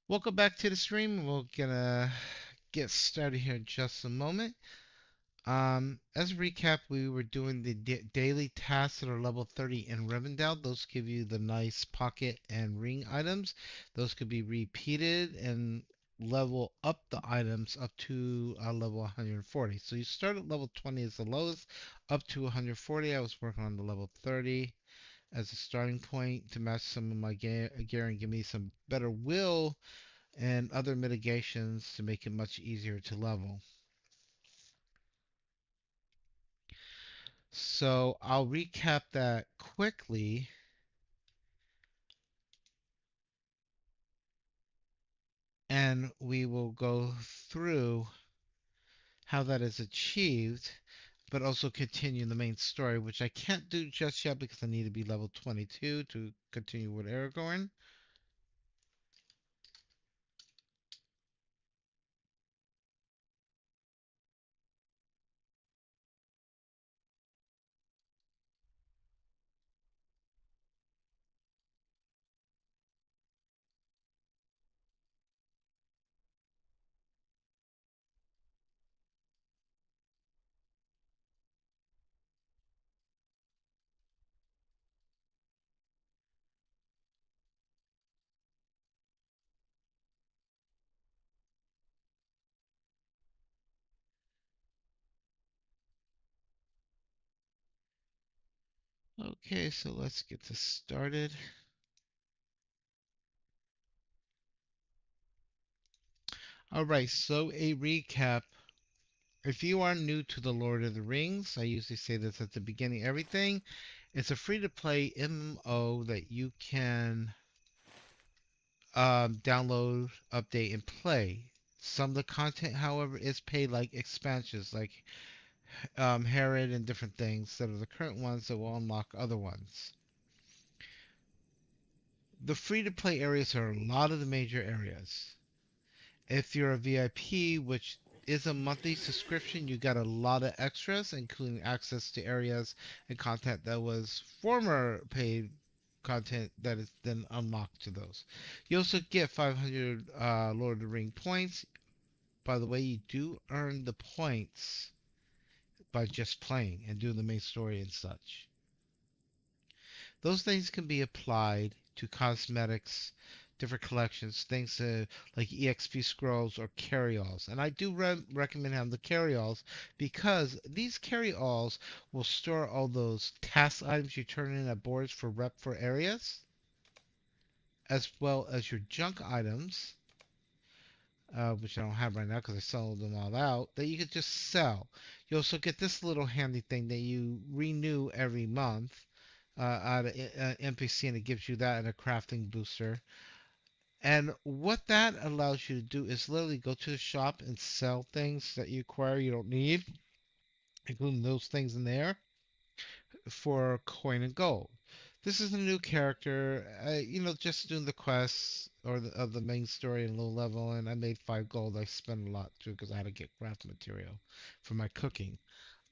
Welcome back to the stream. We're gonna get started here in just a moment. As a recap, we were doing the daily tasks that are level 30 in Rivendell. Those give you the nice pocket and ring items. Those could be repeated and level up the items up to level 140. So you start at level 20 as the lowest, up to 140. I was working on the level 30 as a starting point to match some of my gear and give me some better will and other mitigations to make it much easier to level. So I'll recap that quickly and we will go through how that is achieved, but also continue the main story, which I can't do just yet because I need to be level 22 to continue with Aragorn. Okay, so let's get this started. All right, so a recap. If you are new to the Lord of the Rings, I usually say this at the beginning of everything. It's a free to play MMO that you can download, update, and play. Some of the content, however, is paid like expansions, like Herod and different things that are the current ones that will unlock other ones. The free to play areas are a lot of the major areas. If you're a VIP, which is a monthly subscription, you got a lot of extras, including access to areas and content that was former paid content that is then unlocked to those. You also get 500 Lord of the Ring points. By the way, you do earn the points by just playing and doing the main story and such. Those things can be applied to cosmetics, different collections, things like EXP scrolls or carry-alls. And I do recommend having the carry-alls because these carry-alls will store all those task items you turn in at boards for rep for areas, as well as your junk items, which I don't have right now because I sold them all out, that you could just sell. You also get this little handy thing that you renew every month out of NPC, and it gives you that and a crafting booster. And what that allows you to do is literally go to the shop and sell things that you acquire you don't need, including those things in there, for coin and gold. This is a new character, just doing the quests or of the main story in low level, and I made 5 gold. I spent a lot too because I had to get craft material for my cooking.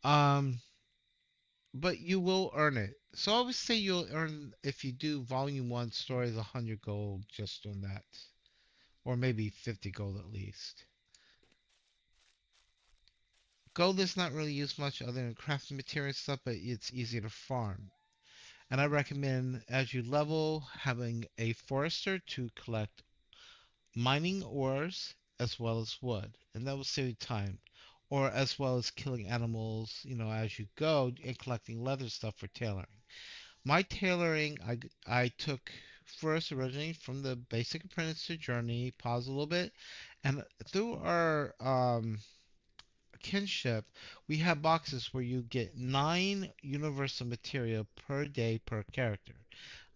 Um, but you will earn it. So I would say you'll earn if you do volume one stories 100 gold just on that, or maybe 50 gold at least. Gold is not really used much other than crafting material stuff, but it's easy to farm. And I recommend as you level having a forester to collect mining ores as well as wood, and that will save you time. Or as well as killing animals, as you go and collecting leather stuff for tailoring. My tailoring, I took first originally from the basic apprentice to journey, pause a little bit, and through our kinship, we have boxes where you get 9 universal material per day per character.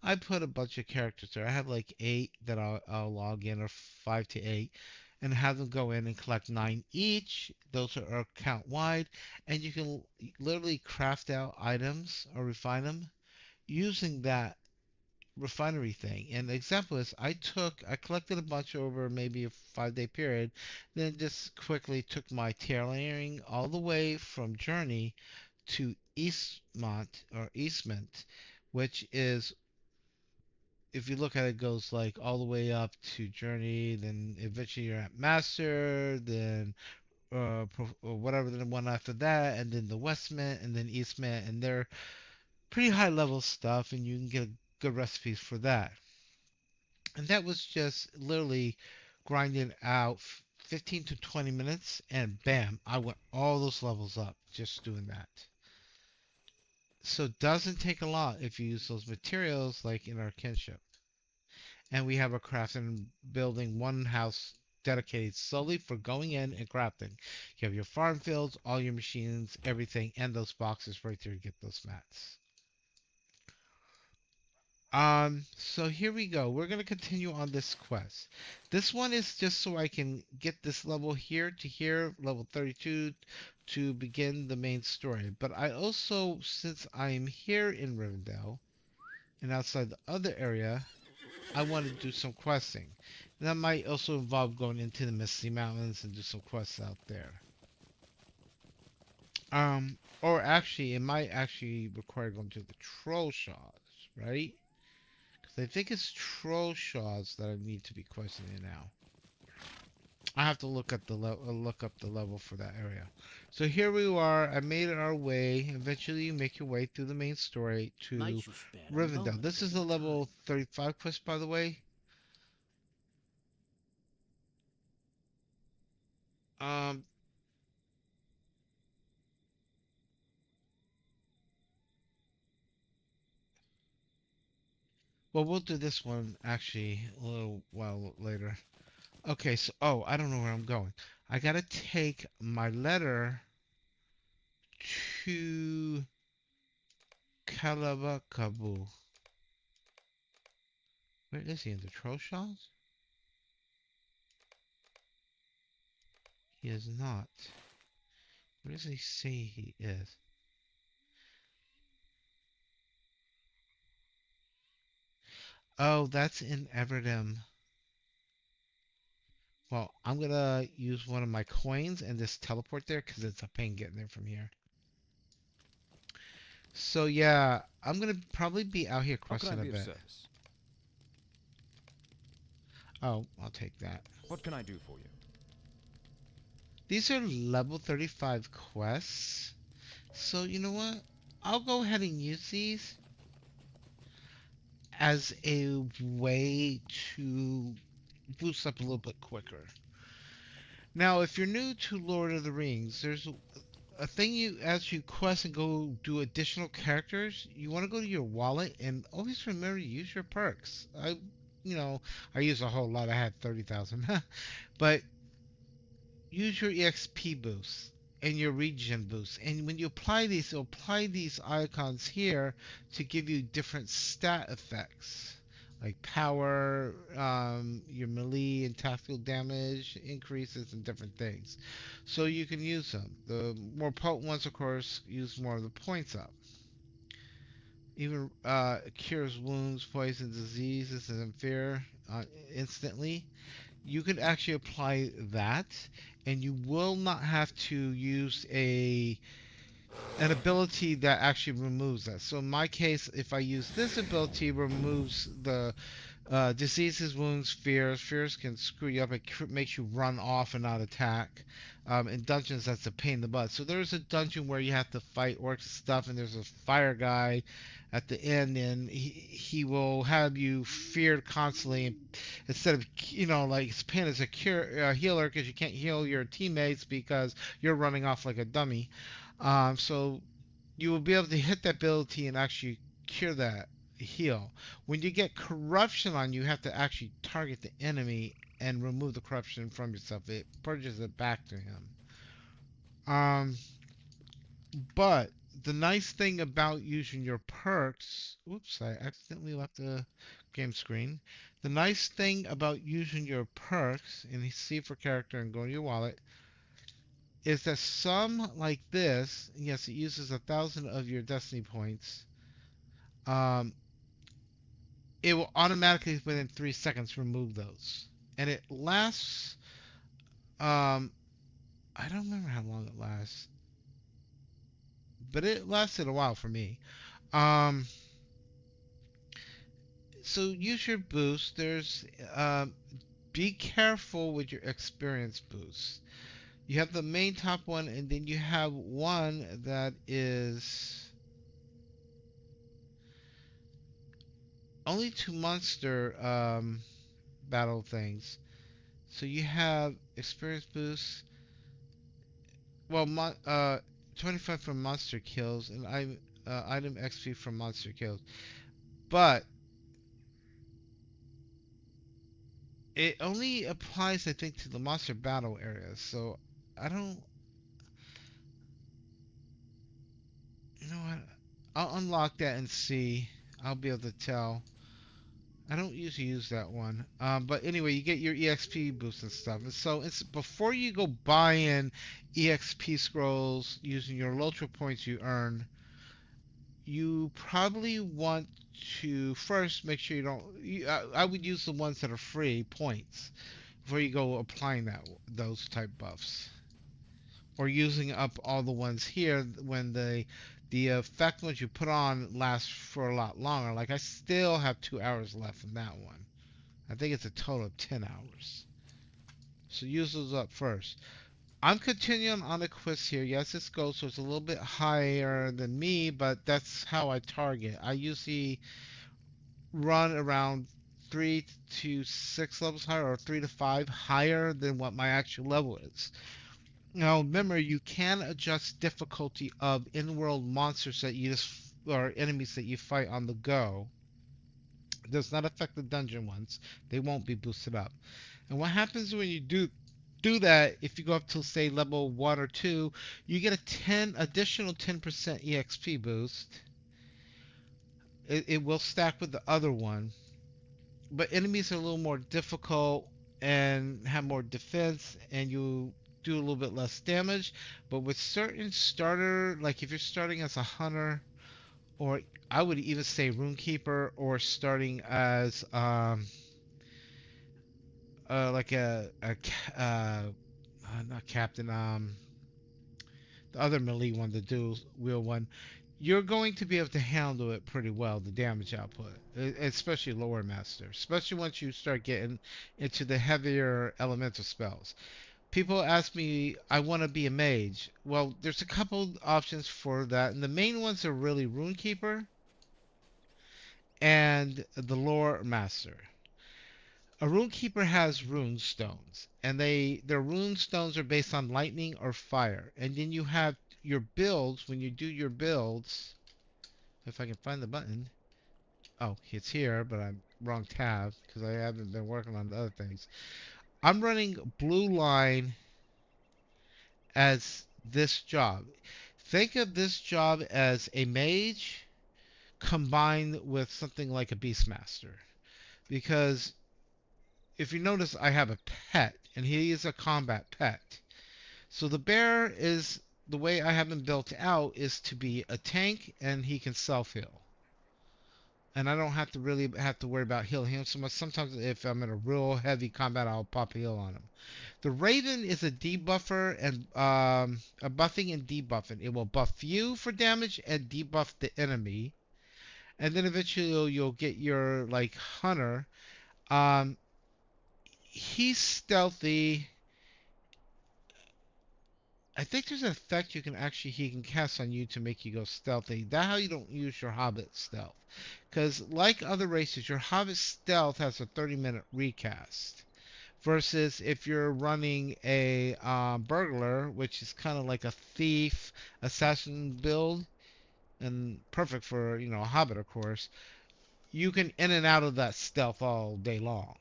I put a bunch of characters there. I have like 8 that I'll log in, or 5 to 8, and have them go in and collect 9 each. Those are account wide, and you can literally craft out items or refine them using that refinery thing. And the example is I collected a bunch over maybe a 5 day period, then just quickly took my tailoring all the way from Journey to Eastmont or Eastmont, which is if you look at it, goes like all the way up to Journey, then eventually you're at Master, then or whatever the one after that, and then the West Mint, and then East Mint, and they're pretty high level stuff, and you can get good recipes for that. And that was just literally grinding out 15 to 20 minutes, and bam, I went all those levels up just doing that. So it doesn't take a lot if you use those materials like in our kinship. And we have a crafting building one house dedicated solely for going in and crafting. You have your farm fields, all your machines, everything, and those boxes right there to get those mats. So here we go. We're gonna continue on this quest. This one is just so I can get this level here to here, level 32, to begin the main story. But I also, since I'm here in Rivendell and outside the other area, I want to do some questing. That might also involve going into the Misty Mountains and do some quests out there. Or actually, it might actually require going to the Troll Shaws, right? Because I think it's Troll Shaws that I need to be questioning now. I have to look at the look up the level for that area. So here we are. I made our way. Eventually, you make your way through the main story to Nice you spared a Rivendell. moment This of is a your time. level 35 quest, by the way. Um, well, we'll do this one actually a little while later. Okay, so I don't know where I'm going. I gotta take my letter to Kalabakabu. Where is he in the troll shops? He is not. Where does he say he is? Oh, that's in Everdem. Well, I'm gonna use one of my coins and just teleport there because it's a pain getting there from here. So yeah, I'm gonna probably be out here How can I questing a be of bit. service? Oh, I'll take that. What can I do for you? These are level 35 quests. So you know what? I'll go ahead and use these as a way to boost up a little bit quicker. Now, if you're new to Lord of the Rings, there's a thing you as you quest and go do additional characters, you want to go to your wallet and always remember to use your perks. I use a whole lot. I had 30,000, but use your EXP boost and your regen boost. And when you apply these, you'll apply these icons here to give you different stat effects. Like power, your melee and tactical damage increases, and different things. So you can use them. The more potent ones, of course, use more of the points up. Even cures wounds, poison, diseases, and fear instantly. You can actually apply that, and you will not have to use an ability that actually removes that. So in my case, if I use this ability, removes the diseases, wounds, fears. Fears can screw you up. It makes you run off and not attack. In dungeons, that's a pain in the butt. So there's a dungeon where you have to fight orcs and stuff, and there's a fire guy at the end, and he will have you feared constantly. Instead of like his pain as a healer because you can't heal your teammates because you're running off like a dummy. So you will be able to hit that ability and actually cure that heal. When you get corruption on you, have to actually target the enemy and remove the corruption from yourself. It purges it back to him. Um, but the nice thing about using your perks, oops, I accidentally left the game screen. The nice thing about using your perks, and see for character and go to your wallet, is that some like this, yes, it uses 1,000 of your destiny points. Um, it will automatically within 3 seconds remove those, and it lasts. Um, I don't remember how long it lasts, but it lasted a while for me. Um, So use your boost. There's be careful with your experience boost. You have the main top one, and then you have one that is only two monster battle things. So you have experience boost. Well, 25 from monster kills, and item XP from monster kills. But it only applies, I think, to the monster battle areas. So I don't. You know what? I'll unlock that and see. I'll be able to tell. I don't usually use that one. But anyway, you get your EXP boost and stuff. And so it's before you go buying EXP scrolls using your LOTRO points you earn, you probably want to first make sure you don't. I would use the ones that are free points before you go applying those type buffs, or using up all the ones here when the effect ones you put on last for a lot longer. Like I still have 2 hours left in that one. I think it's a total of 10 hours. So use those up first. I'm continuing on the quiz here. Yes, it's gold, so it's a little bit higher than me, but that's how I target. I usually run around 3 to 6 levels higher, or 3 to 5 higher than what my actual level is. Now, remember, you can adjust difficulty of in-world monsters that you just, or enemies that you fight on the go. It does not affect the dungeon ones. They won't be boosted up. And what happens when you do that, if you go up to say level 1 or 2, you get a 10 additional 10% EXP boost. It will stack with the other one, but enemies are a little more difficult and have more defense, and you do a little bit less damage. But with certain starter, like if you're starting as a hunter, or I would even say runekeeper, or starting as like not captain, the other melee one, the dual wheel one, you're going to be able to handle it pretty well, the damage output, especially lower master, especially once you start getting into the heavier elemental spells. People ask me, I want to be a mage. Well, there's a couple options for that, and the main ones are really Runekeeper and the Lore Master. A Runekeeper has rune stones, and their rune stones are based on lightning or fire. And then you have your builds. When you do your builds, if I can find the button. Oh, it's here, but I'm wrong tab because I haven't been working on the other things. I'm running Blue Line as this job. Think of this job as a mage combined with something like a beastmaster. Because if you notice, I have a pet, and he is a combat pet. So the bear is, the way I have him built out is to be a tank, and he can self heal. And I don't have to really have to worry about healing him so much. Sometimes if I'm in a real heavy combat, I'll pop a heal on him. The Raven is a debuffer and a buffing and debuffing. It will buff you for damage and debuff the enemy. And then eventually you'll get your like hunter. Um, he's stealthy. I think there's an effect he can cast on you to make you go stealthy. That's how you don't use your Hobbit stealth. Because like other races, your Hobbit stealth has a 30-minute recast. Versus if you're running a burglar, which is kind of like a thief assassin build, and perfect for a Hobbit, of course. You can in and out of that stealth all day long.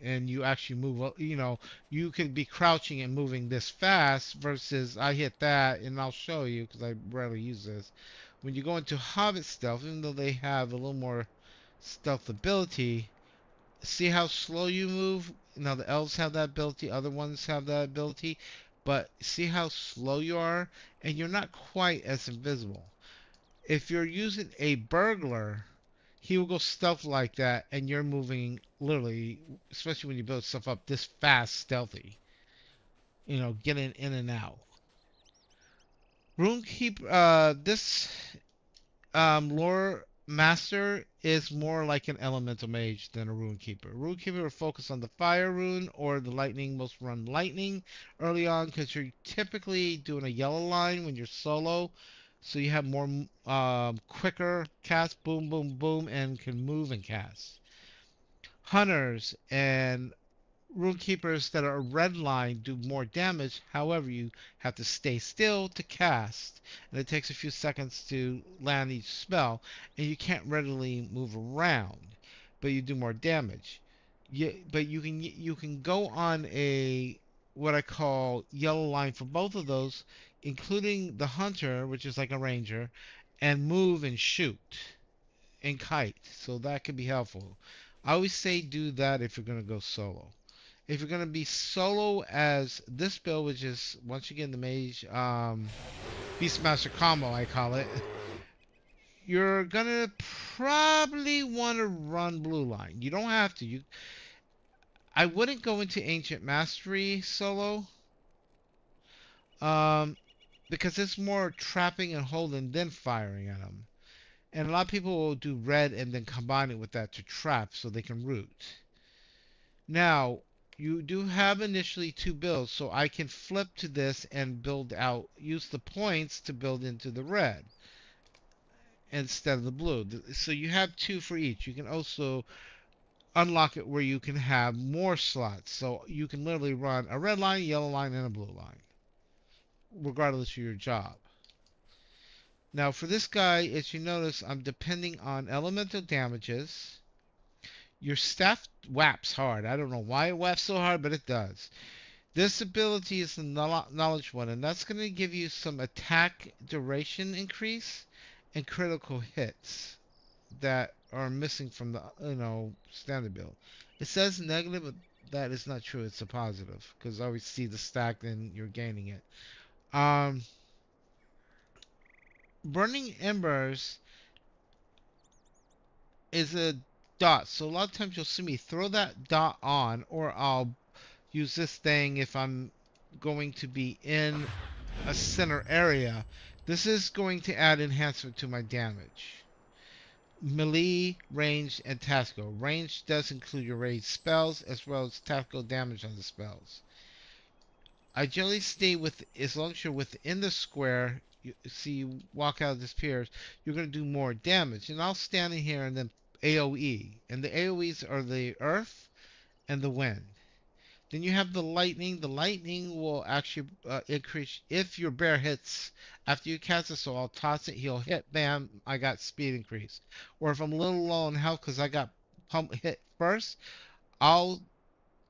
And you actually move, you could be crouching and moving this fast versus I hit that, and I'll show you because I rarely use this. When you go into Hobbit stealth, even though they have a little more stealth ability, see how slow you move? Now the elves have that ability, other ones have that ability, but see how slow you are, and you're not quite as invisible. If you're using a burglar, he will go stealth like that, and you're moving literally, especially when you build stuff up this fast, stealthy. Getting in and out. Runekeep, this lore Master is more like an elemental mage than a rune keeper. Rune keeper will focus on the fire rune or the lightning. Most run lightning early on because you're typically doing a yellow line when you're solo, so you have more quicker cast, boom, boom, boom, and can move and cast. Hunters and rune keepers that are red line do more damage. However, you have to stay still to cast, and it takes a few seconds to land each spell, and you can't readily move around, but you do more damage. But you can go on a what I call yellow line for both of those, including the hunter, which is like a ranger, and move and shoot and kite. So that could be helpful. I always say do that if you're gonna go solo. If you're gonna be solo as this build, which is once you get in the mage Beastmaster combo, I call it, you're gonna probably want to run blue line. You don't have to. I wouldn't go into Ancient Mastery solo, um, because it's more trapping and holding than firing at them. And a lot of people will do red and then combine it with that to trap so they can root. Now, you do have initially two builds, so I can flip to this and build out, use the points to build into the red instead of the blue. So you have two for each. You can also unlock it where you can have more slots. So you can literally run a red line, yellow line, and a blue line, regardless of your job. Now for this guy, as you notice, I'm depending on elemental damages. Your staff whaps hard. I don't know why it whaps so hard, but it does. This ability is the knowledge one, and that's going to give you some attack duration increase and critical hits that are missing from the standard build. It says negative, but that is not true. It's a positive because I always see the stack and you're gaining it. Um, Burning Embers is a dot, so a lot of times you'll see me throw that dot on, or I'll use this thing if I'm going to be in a center area. This is going to add enhancement to my damage. Melee, range, and tactical. Range does include your ranged spells as well as tactical damage on the spells. I generally stay with, as long as you're within the square, you see you walk out of this piers, you're going to do more damage. And I'll stand in here and then AoE. And the AoEs are the earth and the wind. Then you have the lightning. The lightning will actually increase if your bear hits after you cast it. So I'll toss it. He'll hit. Bam! I got speed increase. Or if I'm a little low on health because I got hit first, I'll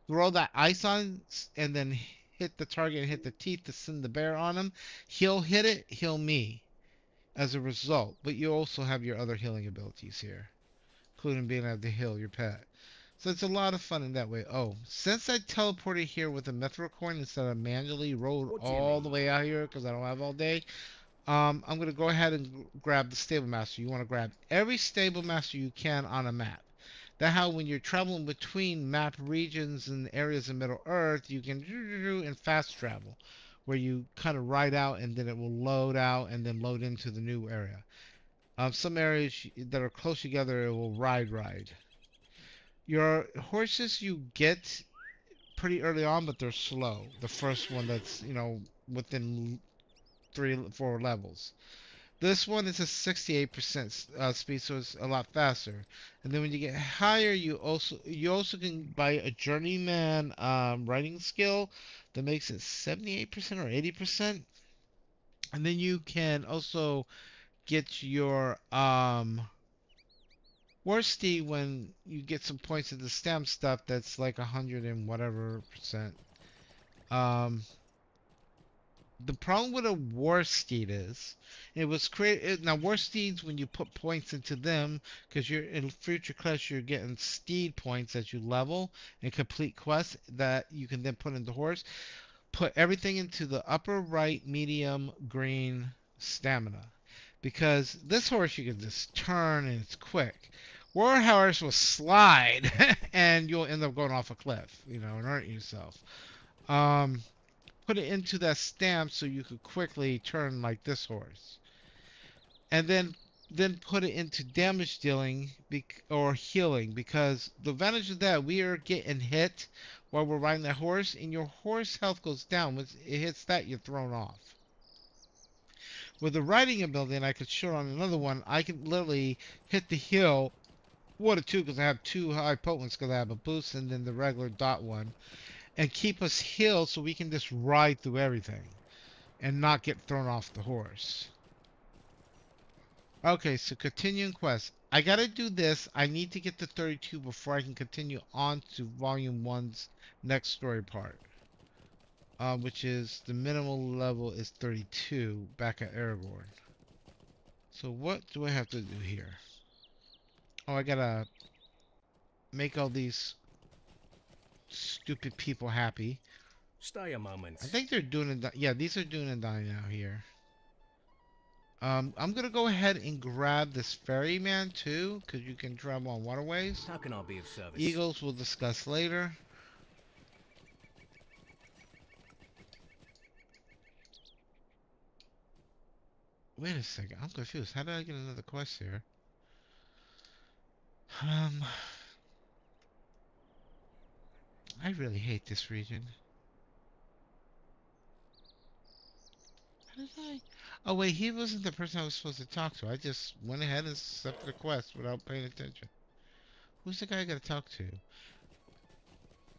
throw that ice on and then hit the target and hit the teeth to send the bear on him. He'll hit it. Heal me as a result. But you also have your other healing abilities here, including being able to heal your pet. So it's a lot of fun in that way. Oh, since I teleported here with a Metro coin instead of manually rode all the way out here because I don't have all day, I'm going to go ahead and grab the Stable Master. You want to grab every Stable Master you can on a map. That how when you're traveling between map regions and areas in Middle Earth, you can and fast travel, where you kind of ride out and then it will load out and then load into the new area. Some areas that are close together, it will ride. Your horses you get pretty early on, but they're slow. The first one that's, within 3, 4 levels. This one is a 68% speed, so it's a lot faster. And then when you get higher, you also can buy a journeyman riding skill that makes it 78% or 80%. And then you can also get your Worsty when you get some points of the stamp stuff that's like 100 and whatever percent. Um, the problem with a war steed is it was created. Now war steeds, when you put points into them, because you're in future quests, you're getting steed points as you level and complete quests that you can then put into horse. Put everything into the upper right medium green stamina, because this horse you can just turn and it's quick. Warhorse will slide and you'll end up going off a cliff, and hurting yourself. Um, Put it into that stamp so you could quickly turn like this horse. And then then put it into damage dealing or healing, because the advantage of that, we are getting hit while we're riding that horse, and your horse health goes down. Once it hits that, you're thrown off. With the riding ability, and I could show on another one, I can literally hit the hill 1 or 2 because I have 2 high potents because I have a boost and then the regular dot one, and keep us healed so we can just ride through everything and not get thrown off the horse. Okay, so continuing quest. I gotta do this. I need to get to 32 before I can continue on to Volume 1's next story part. Which is the minimal level is 32 back at Aragorn. So what do I have to do here? Oh, I gotta make all these stupid people happy. Stay a I moment. think they're doing it. Yeah, these are doing it die now here. I'm gonna go ahead and grab this ferryman too, because you can travel on waterways. How can I be of service? Eagles we'll discuss later. Wait a second, I'm confused. How did I get another quest here? Um, I really hate this region. How did I? Oh wait, he wasn't the person I was supposed to talk to. I just went ahead and accepted the quest without paying attention. Who's the guy I gotta talk to?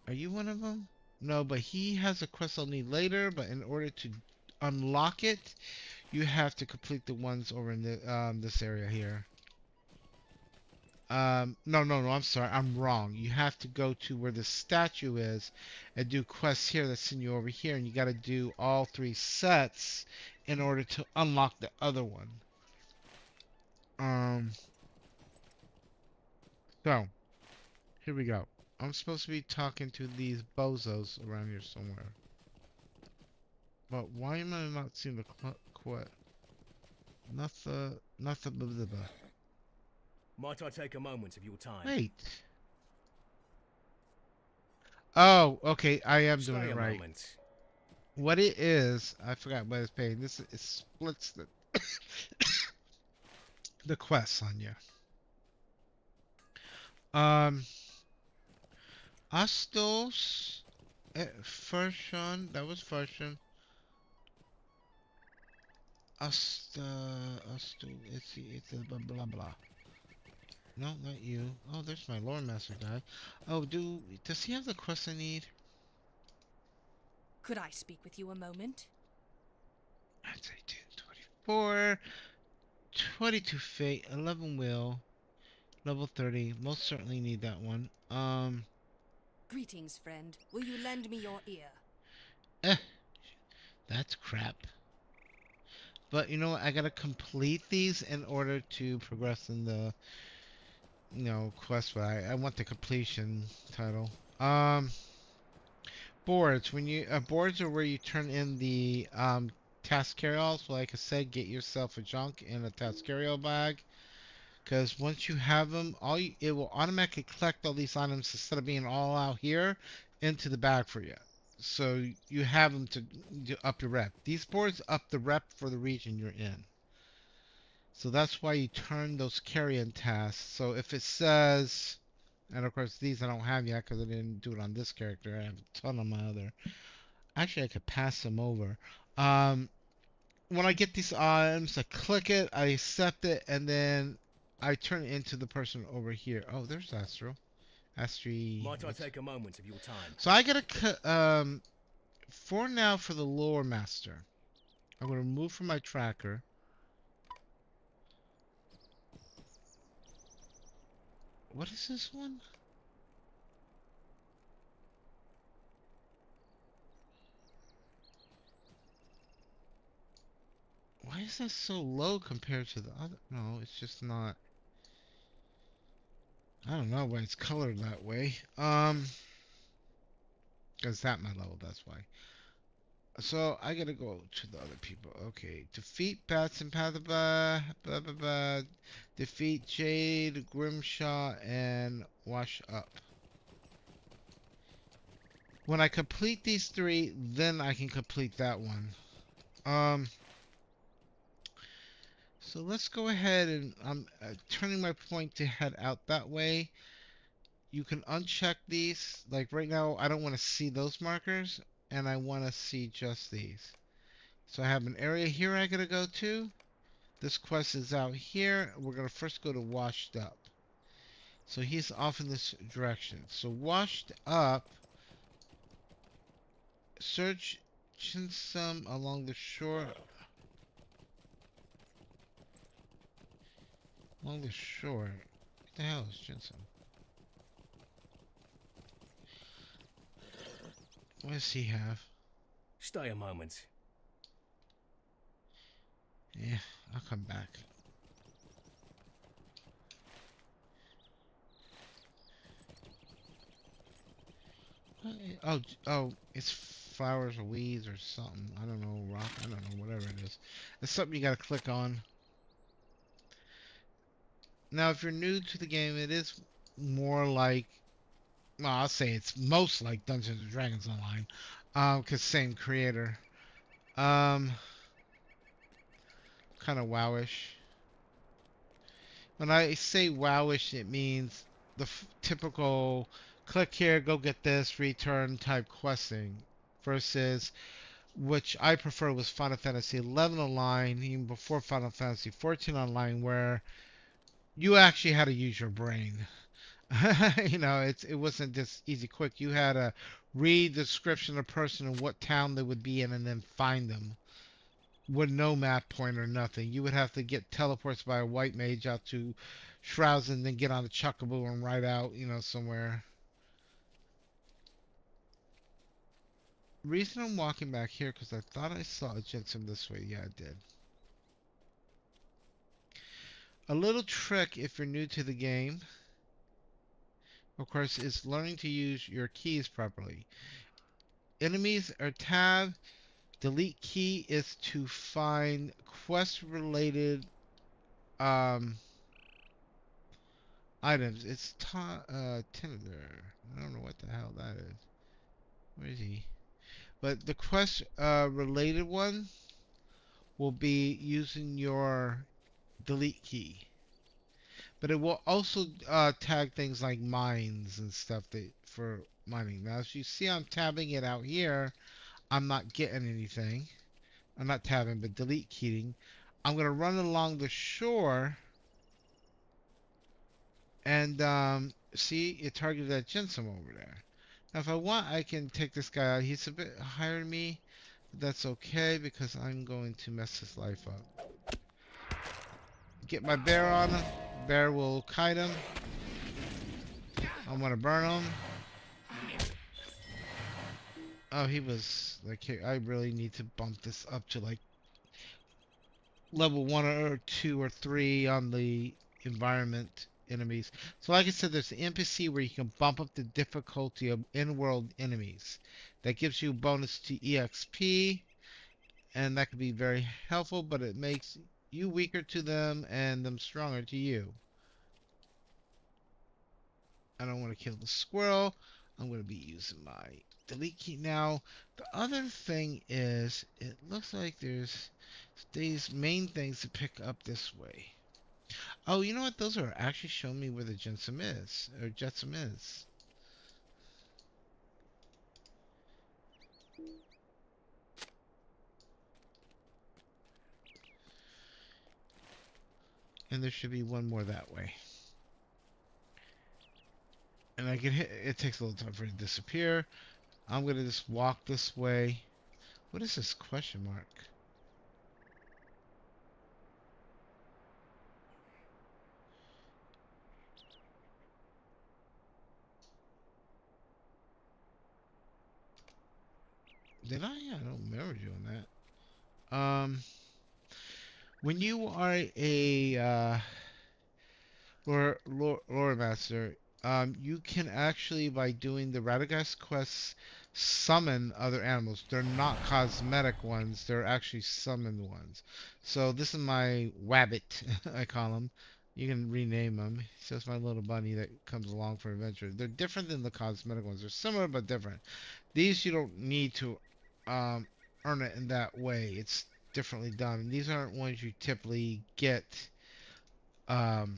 Are you one of them? No, but he has a quest I'll need later, but in order to unlock it, you have to complete the ones over in the this area here. No, I'm sorry, I'm wrong. You have to go to where the statue is and do quests here that send you over here, and you got to do all 3 sets in order to unlock the other one. Um, so here we go. I'm supposed to be talking to these bozos around here somewhere. But why am I not seeing the quest? Nothing, blah, blah, blah. Might I take a moment of your time? Wait. Oh, okay, I am doing Stay it a right. moment. What it is, I forgot what it's paying. This is, it splits the quests on you. Um, Astos, Fershon, that was Fershon. It's a blah blah blah. No, not you. Oh, there's my lore master guy. Oh, does he have the quest I need? Could I speak with you a moment? I'd say 10, 24, 22 fate, 11 will, level 30. Most certainly need that one. Greetings, friend. Will you lend me your ear? Eh, that's crap. But you know what? I gotta complete these in order to progress in the, quest. But I want the completion title. Boards. When you boards are where you turn in the task carry-all. So like I said, get yourself a junk and a task carry-all bag. Because once you have them, it will automatically collect all these items instead of being all out here into the bag for you. So you have them to up your rep. These boards up the rep for the region you're in. So that's why you turn those carry-in tasks. So if it says, and of course these I don't have yet because I didn't do it on this character. I have a ton on my other. Actually, I could pass them over. Um, when I get these items, I click it, I accept it, and then I turn it into the person over here. Oh, there's Astro. Astri. Might I take a moment of your time? So I gotta for now for the lore master. I'm gonna remove from my tracker. What is this one? Why is that so low compared to the other? No, it's just not. I don't know why it's colored that way. Cause that my level, that's why. So I gotta go to the other people. Okay, defeat Bats and Pataba, blah blah blah. Defeat Jade, Grimshaw, and Wash Up. When I complete these 3, then I can complete that one. Um. So let's go ahead and I'm turning my point to head out that way. You can uncheck these. Like right now, I don't want to see those markers, and I want to see just these. So I have an area here I gotta go to. This quest is out here. We're gonna first go to washed up. So he's off in this direction. So washed up, search Chinsum along the shore. Along the shore. What the hell is Chinsum? What does he have? Stay a moment. Yeah, I'll come back. Oh, oh, it's flowers or weeds or something. I don't know, rock. I don't know, whatever it is. It's something you gotta click on. Now, if you're new to the game, it is more like, well, I'll say it's most like Dungeons and Dragons Online, 'cause same creator. Um, kind of wowish. When I say wowish, it means the typical click here, go get this, return type questing, versus which I prefer was Final Fantasy 11 Online, even before Final Fantasy 14 Online, where you actually had to use your brain. It wasn't just easy quick. You had to read the description of a person and what town they would be in, and then find them with no map point or nothing. You would have to get teleports by a white mage out to Shrouds and then get on a Chocobo and ride out, somewhere. Reason I'm walking back here because I thought I saw a Jetsam this way. Yeah, I did. A little trick if you're new to the game, of course, is learning to use your keys properly. Enemies are tab. Delete key is to find quest related items. It's Tinder. I don't know what the hell that is. Where is he? But the quest related one will be using your delete key. But it will also tag things like mines and stuff for mining. Now, as you see, I'm tabbing it out here. I'm not getting anything. I'm not tabbing, but delete keying. I'm going to run along the shore and see, it targeted that Jensum over there. Now, if I want, I can take this guy out. He's a bit higher than me. But that's okay because I'm going to mess his life up. Get my bear on him. Bear will kite him. I want to burn him. Oh, he was like, here, I really need to bump this up to like level 1 or 2 or 3 on the environment enemies. So like I said, there's the NPC where you can bump up the difficulty of in-world enemies. That gives you a bonus to EXP, and that can be very helpful, but it makes you weaker to them and them stronger to you. I don't want to kill the squirrel. I'm going to be using my delete key now. The other thing is, it looks like there's these main things to pick up this way. Oh, you know what? Those are actually showing me where the Jetsam is, or Jetsam is. And there should be one more that way. And I can hit, it takes a little time for it to disappear. I'm going to just walk this way. What is this question mark? Did I? I don't remember doing that. When you are a lore master, you can actually, by doing the Radagast quests, summon other animals. They're not cosmetic ones, they're actually summoned ones. So this is my wabbit, I call him. You can rename him. So it's my little bunny that comes along for adventure. They're different than the cosmetic ones. They're similar but different. These you don't need to earn it in that way. It's differently done. And these aren't ones you typically get um,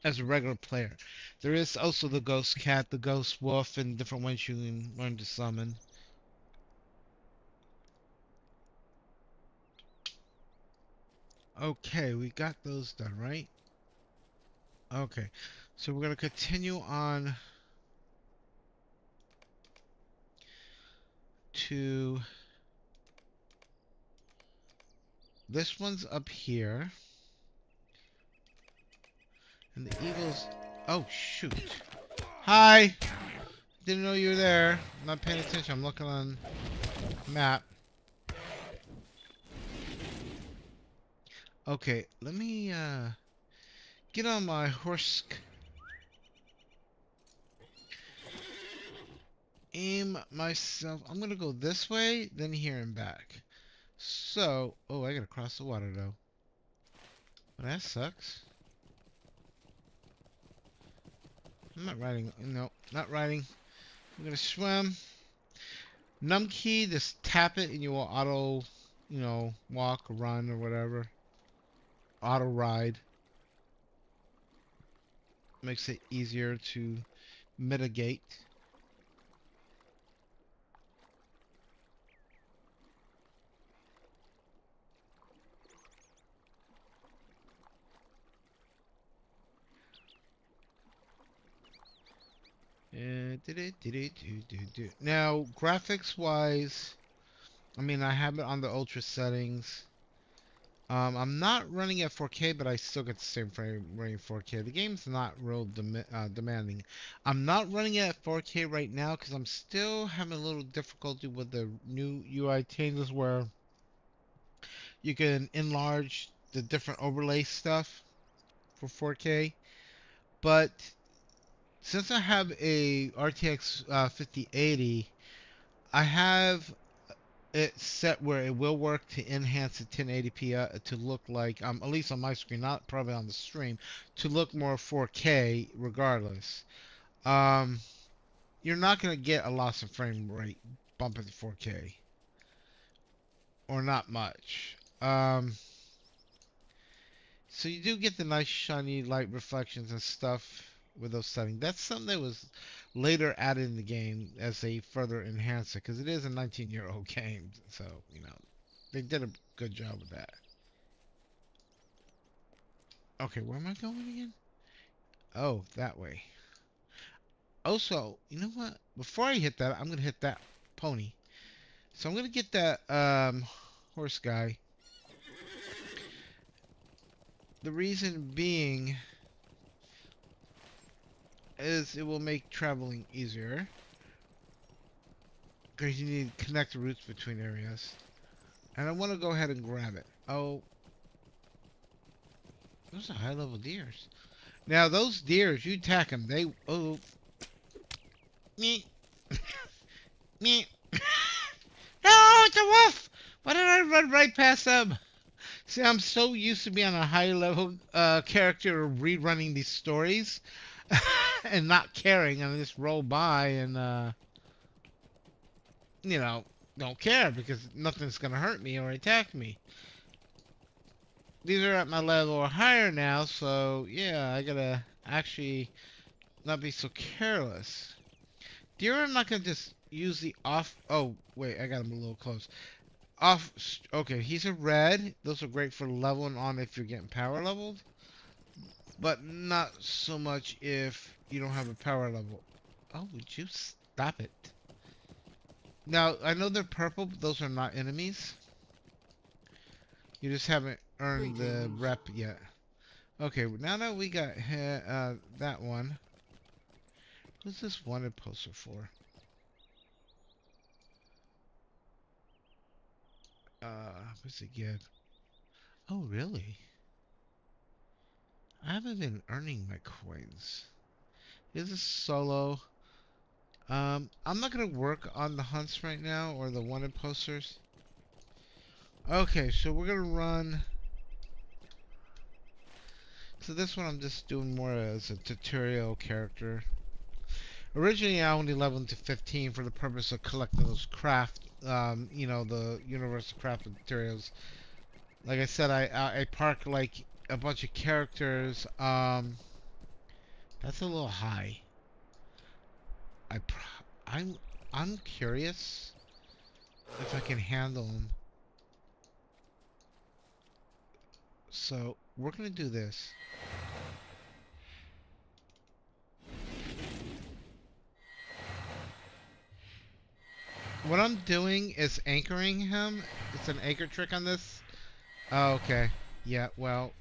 as a regular player. There is also the ghost cat, the ghost wolf, and different ones you can learn to summon. Okay, we got those done, right? Okay, so we're gonna continue on to this one's up here, and the eagles. Oh shoot! Hi! Didn't know you were there. I'm not paying attention. I'm looking on map. Okay, let me get on my horse. Aim myself. I'm gonna go this way, then here and back. So, oh, I gotta cross the water though. Well, that sucks. I'm not riding. No, not riding. I'm gonna swim. Num key, just tap it and you will auto, walk or run or whatever. Auto ride. Makes it easier to mitigate. Now, graphics wise, I mean, I have it on the ultra settings. I'm not running at 4K, but I still get the same frame rate 4K. The game's not real demanding. I'm not running it at 4K right now because I'm still having a little difficulty with the new UI changes where you can enlarge the different overlay stuff for 4K. But since I have a RTX 5080, I have it set where it will work to enhance the 1080p to look like, at least on my screen, not probably on the stream, to look more 4K regardless. Um, you're not going to get a loss of frame rate bumping to 4K, or not much. So you do get the nice shiny light reflections and stuff with those settings. That's something that was later added in the game as a further enhancer because it is a 19-year-old game. So, they did a good job with that. Okay, where am I going again? Oh, that way. Also, you know what? Before I hit that, I'm going to hit that pony. So I'm going to get that horse guy. The reason being is it will make traveling easier. Because you need to connect the routes between areas. And I want to go ahead and grab it. Oh. Those are high level deers. Now those deers, you attack them, they... Oh. Me. Me. No, it's a wolf! Why did I run right past them? See, I'm so used to being a high level character rerunning these stories. And not caring, and I just roll by and, don't care because nothing's gonna hurt me or attack me. These are at my level or higher now, so yeah, I gotta actually not be so careless. Deer, I'm not gonna just use the off. Oh, wait, I got him a little close. Off. Okay, he's a red. Those are great for leveling on if you're getting power leveled, but not so much if you don't have a power level. Oh, would you stop it? Now, I know they're purple, but those are not enemies. You just haven't earned the rep yet. Okay, now that we got that one. Who's this wanted poster for? What's it give? Oh, really? I haven't been earning my coins. Is this solo? I'm not gonna work on the hunts right now or the wanted posters. Okay, so we're gonna run. So this one I'm just doing more as a tutorial character. Originally I only leveled to 15 for the purpose of collecting those craft you know, the universal craft materials. Like I said, I park like a bunch of characters. That's a little high. I pr- I'm I'm curious if I can handle them. So we're gonna do this. What I'm doing is anchoring him. It's an anchor trick on this. Oh, okay. Yeah, well,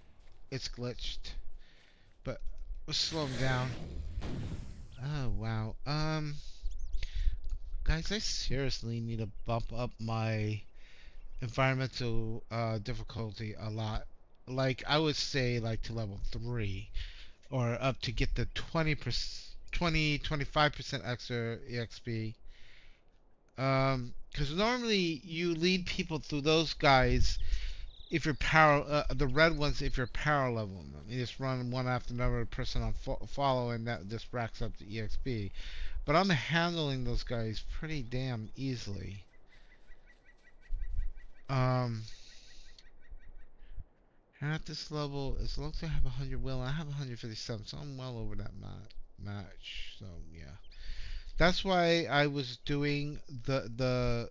it's glitched. But we'll slow him down. Oh, wow. Guys, I seriously need to bump up my environmental difficulty a lot. Like, I would say, like, to level 3. Or up to get the 20%, 25% extra EXP. Because normally you lead people through those guys if you're power, the red ones if you're power leveling them. You just run one after another person on follow, and that just racks up the EXP. But I'm handling those guys pretty damn easily. Um, and at this level, as long as I have 100 will, I have 157, so I'm well over that match. So yeah, that's why I was doing the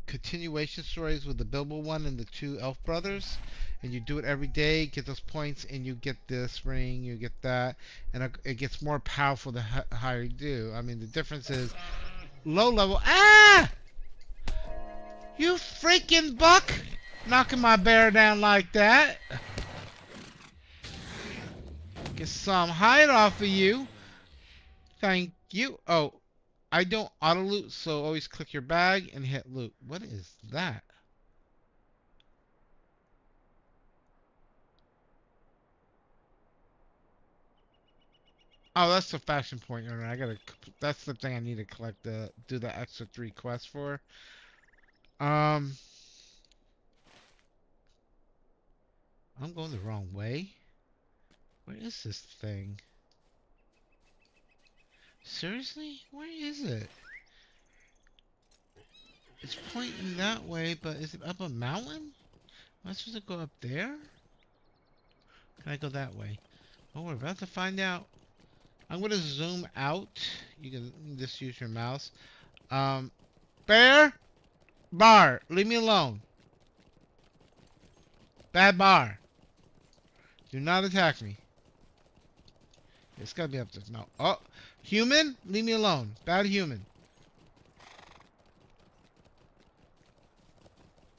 continuation stories with the Bilbo one and the two elf brothers, and you do it every day, get those points, and you get this ring, you get that, and it gets more powerful the higher you do. I mean, the difference is low level. Ah! You freaking buck! Knocking my bear down like that. Get some hide off of you. Thank you. Oh, I don't auto loot, so always click your bag and hit loot. What is that? Oh, that's the fashion point owner. I gotta. That's the thing I need to collect. Do the extra 3 quests for. Um, I'm going the wrong way. Where is this thing? Seriously? Where is it? It's pointing that way, but is it up a mountain? Am I supposed to go up there? Can I go that way? Oh, we're about to find out. I'm gonna zoom out. You can just use your mouse. Um, bear, bar, leave me alone. Bad bar. Do not attack me. It's gotta be up this mountain. Oh, human, leave me alone. Bad human.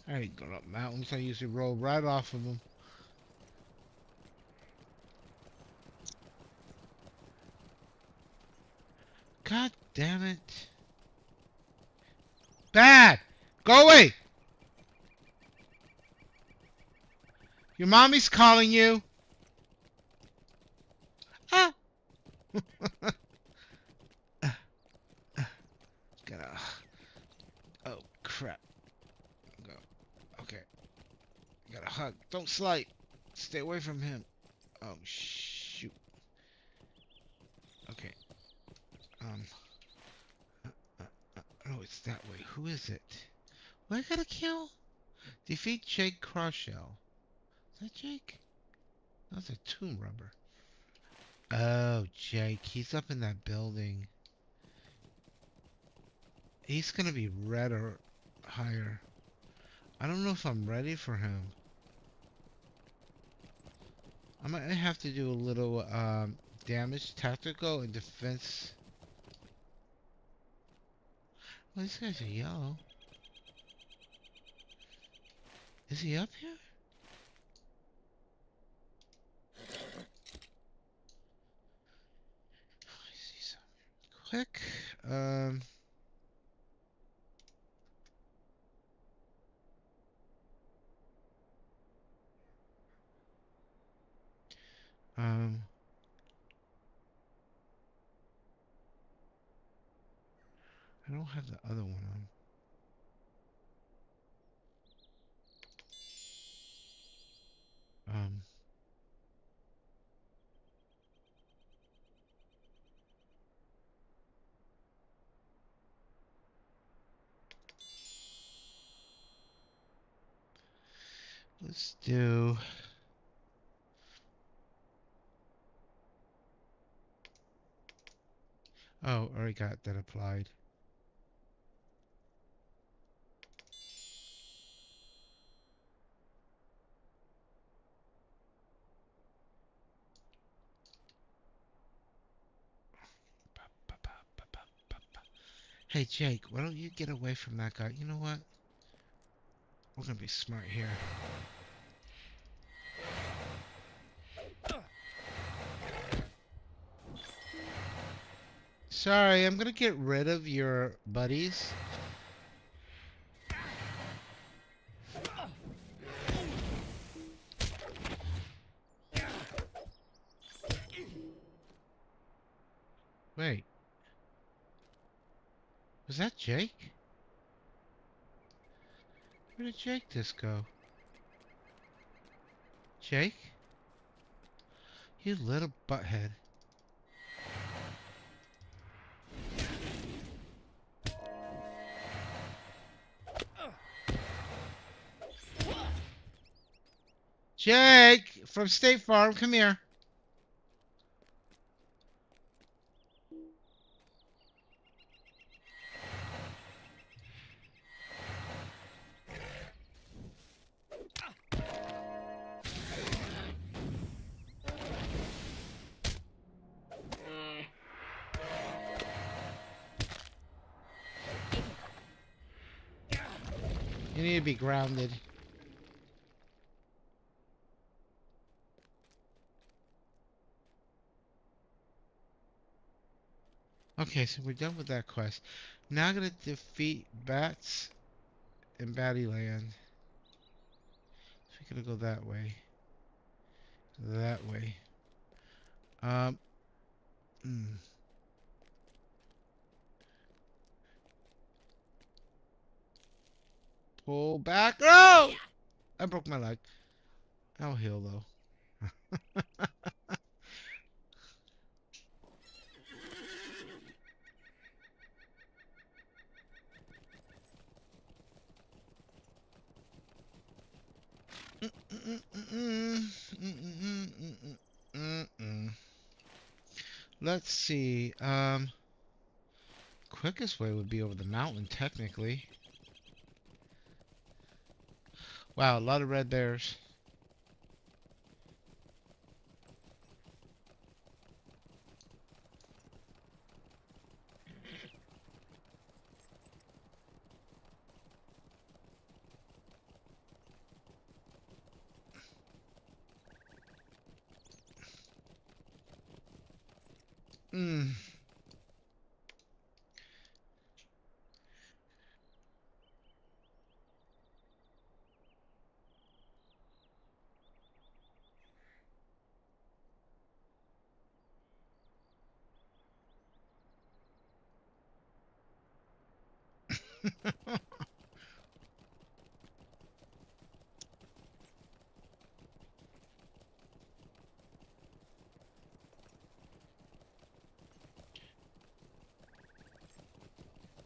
I ain't going up mountains. I usually roll right off of them. God damn it. Bad! Go away! Your mommy's calling you. Ah! Gotta. Oh, crap. Go. Okay. Gotta hug. Don't slide. Stay away from him. Oh, shoot. Okay. Um. Oh, it's that way. Who is it? Who I gotta kill? Defeat Jake Crawshell. Is that Jake? That's a tomb rubber. Oh, Jake. He's up in that building. He's gonna be red or higher. I don't know if I'm ready for him. I might have to do a little damage, tactical, and defense. Well, these guys are yellow. Is he up here? I see some. Quick. Um. Um. I don't have the other one on. Um. Let's do. Oh, already got that applied. Hey, Jake, why don't you get away from that guy? You know what? We're gonna be smart here. Sorry, I'm gonna get rid of your buddies. Wait, was that Jake? Where did Jake just go? Jake? You little butthead. Jake! From State Farm, come here. You need to be grounded. Okay, so we're done with that quest. Now I'm gonna defeat bats in Battyland. So we're gonna go that way. That way. Um. mm. Pull back. Oh! I broke my leg. I'll heal though. Let's see. Quickest way would be over the mountain, technically. Wow, a lot of red bears. Mm.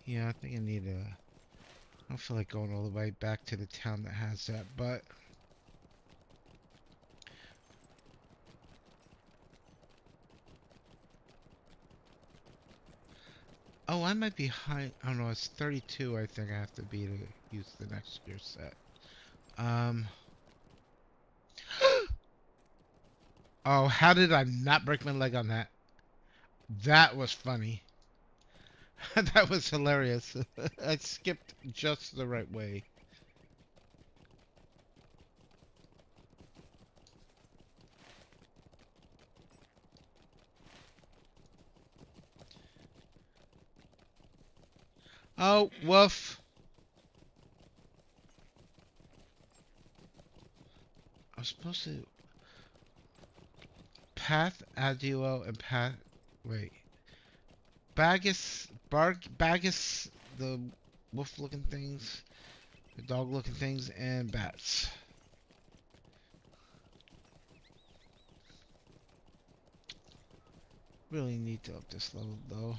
Yeah, I think I need a. I don't feel like going all the way back to the town that has that, but. Oh, I might be high. I don't know. It's 32. I think I have to be to use the next year's set. Um. Oh, how did I not break my leg on that? That was funny. That was hilarious. I skipped just the right way. Oh, woof. I was supposed to path Aduo and path. Wait, Bagus, the wolf-looking things, the dog-looking things, and bats. Really need to up this level though.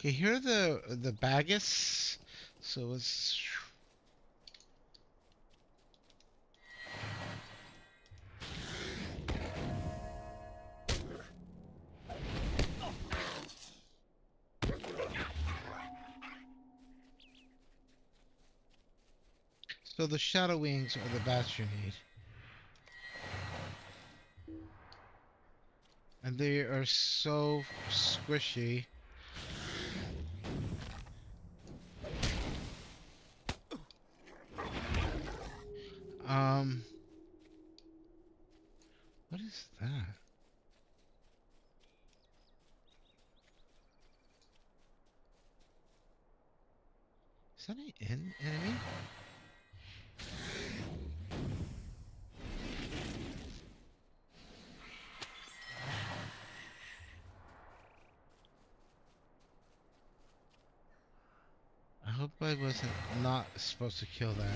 Okay, here are the baggies. So it's so the shadow wings are the bats you need. And they are so squishy. Um, what is that? Is that an enemy? I hope I wasn't not supposed to kill that.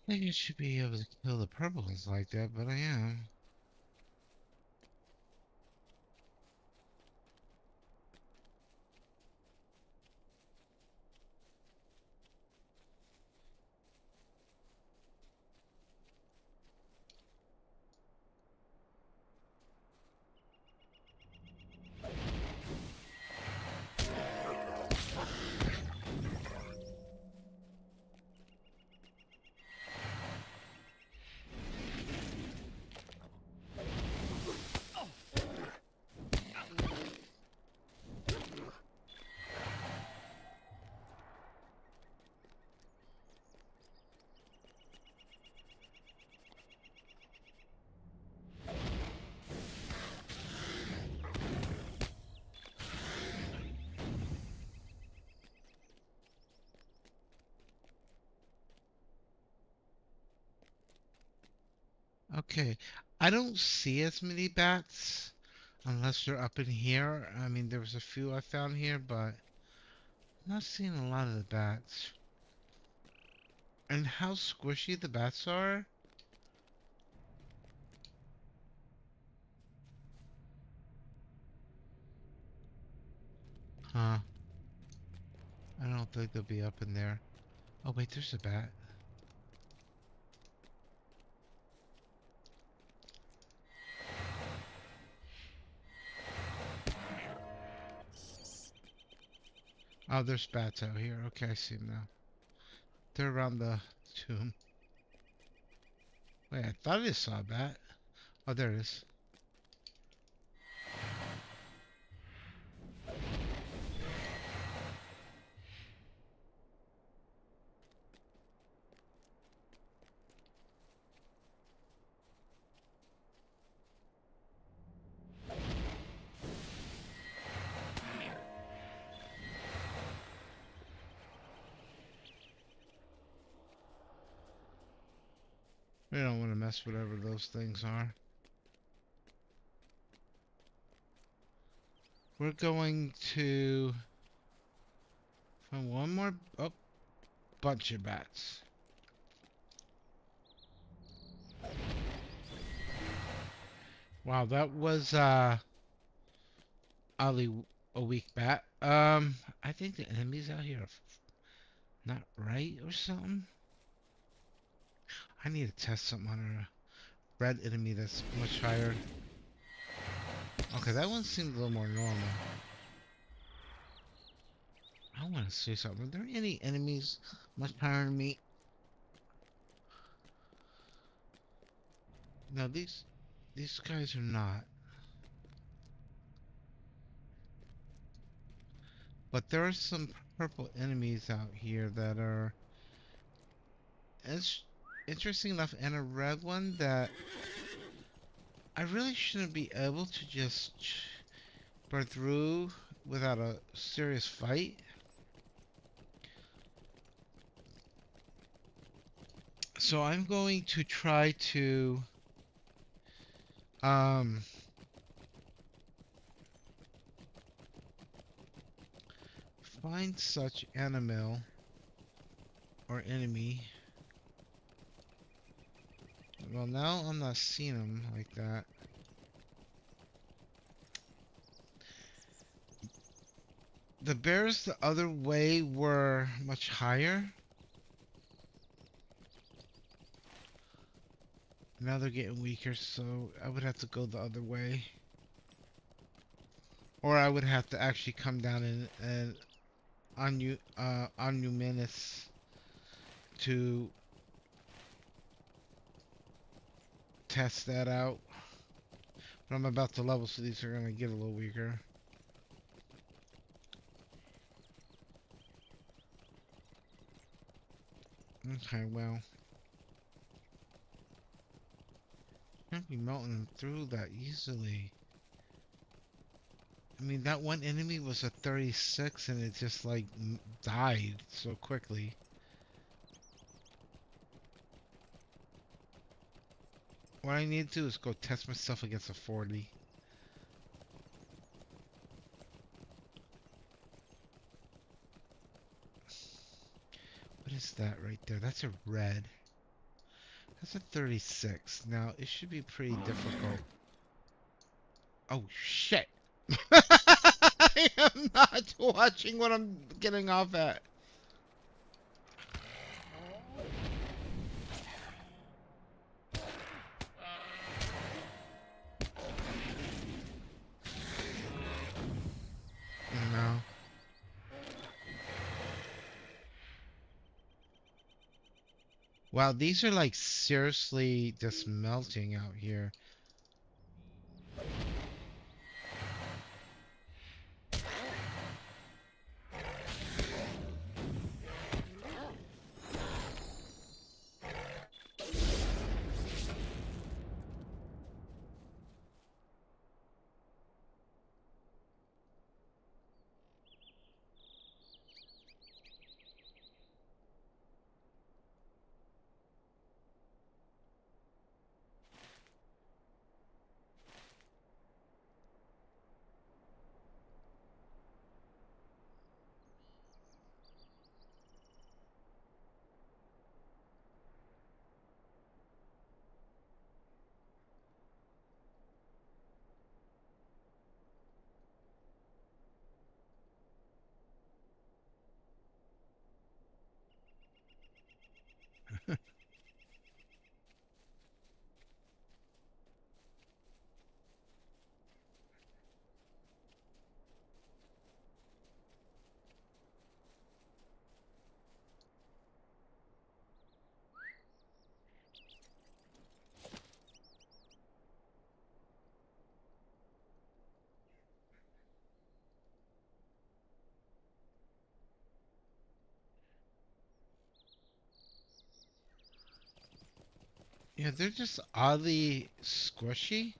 I think I should be able to kill the purples like that, but I am. Okay, I don't see as many bats unless they're up in here. I mean, there was a few I found here, but I'm not seeing a lot of the bats. And how squishy the bats are? Huh. I don't think they'll be up in there. Oh, wait, there's a bat. Oh, there's bats out here. Okay, I see them now. They're around the tomb. Wait, I thought I saw a bat. Oh, there it is. We don't want to mess with whatever those things are. We're going to find one more. Oh, bunch of bats. Wow, that was oddly a weak bat. I think the enemies out here are not right or something. I need to test something on a red enemy that's much higher. Okay, that one seemed a little more normal. I want to see something. Are there any enemies much higher than me? No, these guys are not. But there are some purple enemies out here that are it's interesting enough, and a red one that I really shouldn't be able to just burn through without a serious fight. So I'm going to try to um find such animal or enemy. Well, now I'm not seeing them like that. The bears the other way were much higher. Now they're getting weaker, so I would have to go the other way. Or I would have to actually come down and on you menace to test that out. But I'm about to level, so these are gonna get a little weaker. Okay, well, can't be melting through that easily. I mean, that one enemy was a 36, and it just like died so quickly. What I need to do is go test myself against a 40. What is that right there? That's a red. That's a 36. Now, it should be pretty difficult. Oh, shit. I am not watching what I'm getting off at. No. Wow, these are like seriously just melting out here. Yeah, they're just oddly squishy.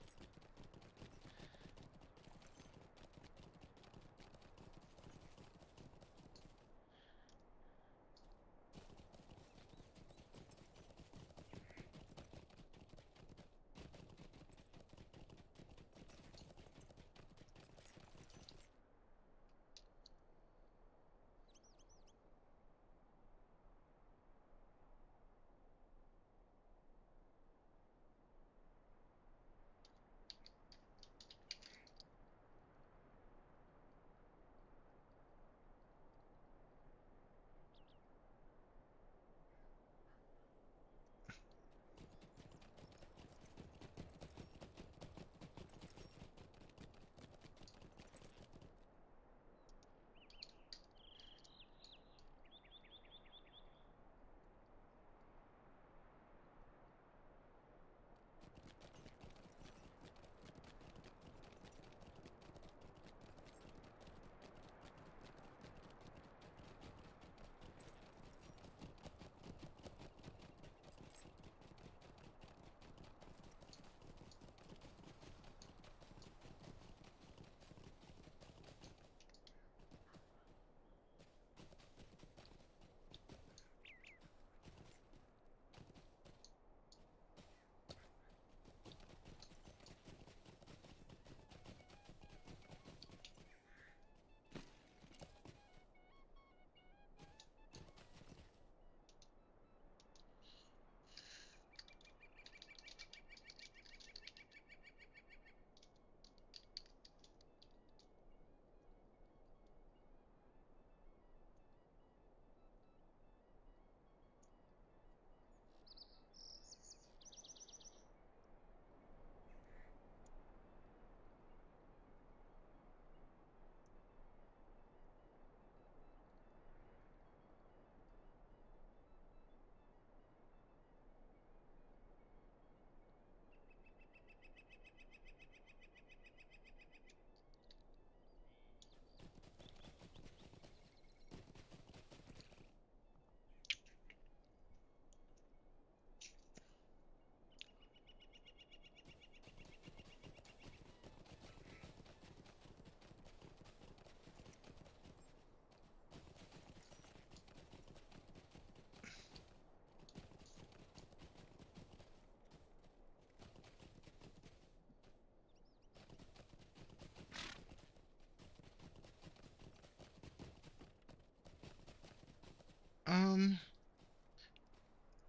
Um,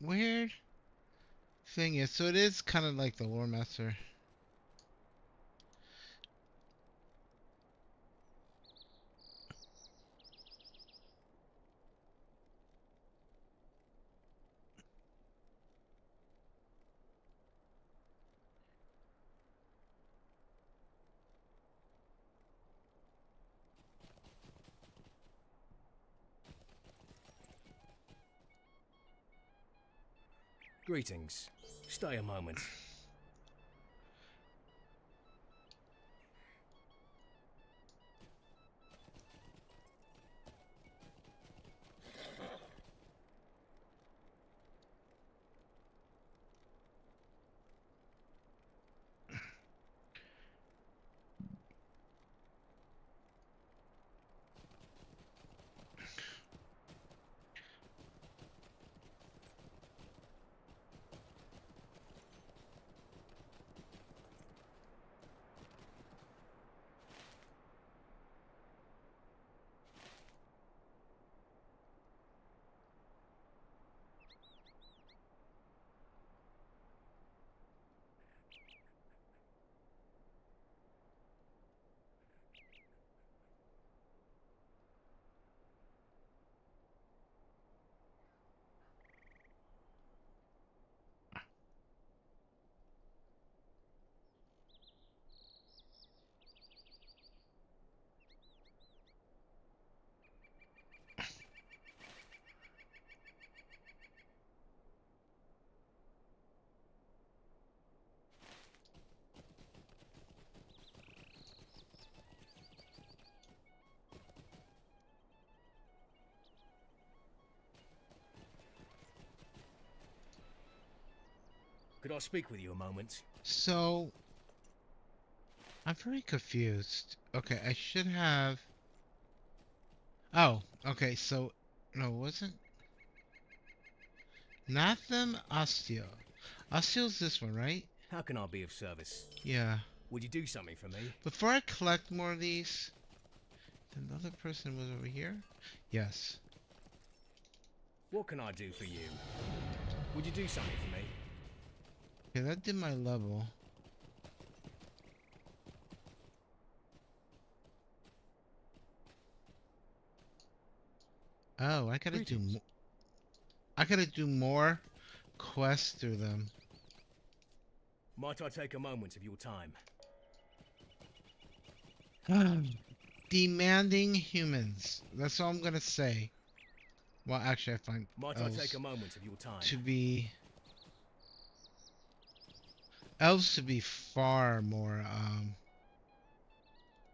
weird thing is, so it is kind of like the Lore Master. Greetings. Stay a moment. Could I speak with you a moment? So, I'm very confused. Okay, I should have. Oh, okay, so. No, it wasn't. Nathan Osteo. Osteo's this one, right? How can I be of service? Yeah. Would you do something for me? Before I collect more of these, another person was over here? Yes. What can I do for you? Would you do something for me? Okay, that did my level. Oh, Greetings. I gotta do more quests through them. Might I take a moment of your time? Demanding humans. That's all I'm gonna say. Well, actually, I find Might I take a elves moment of your time? to be elves to be far more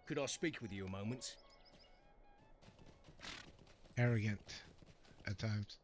Could I speak with you a moment? arrogant at times.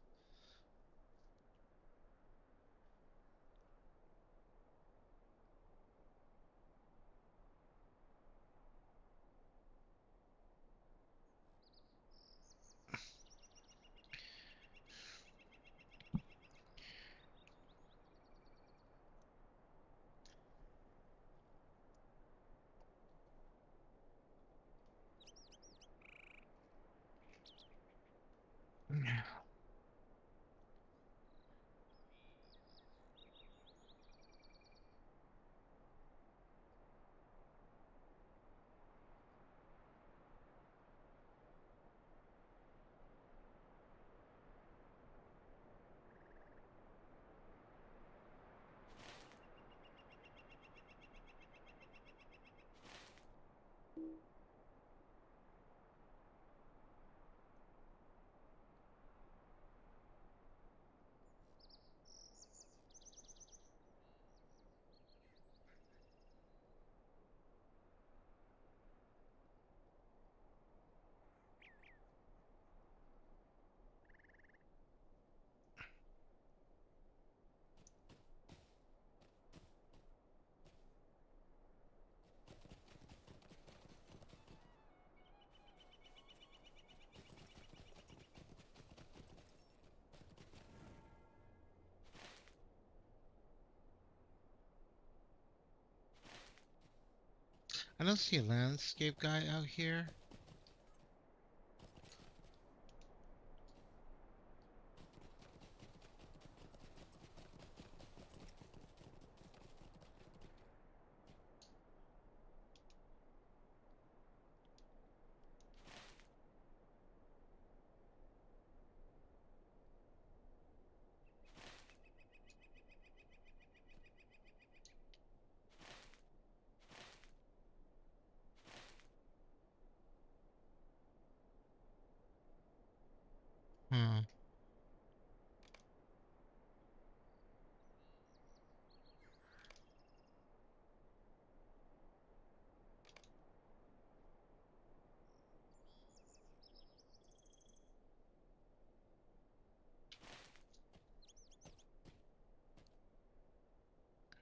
I don't see a landscape guy out here.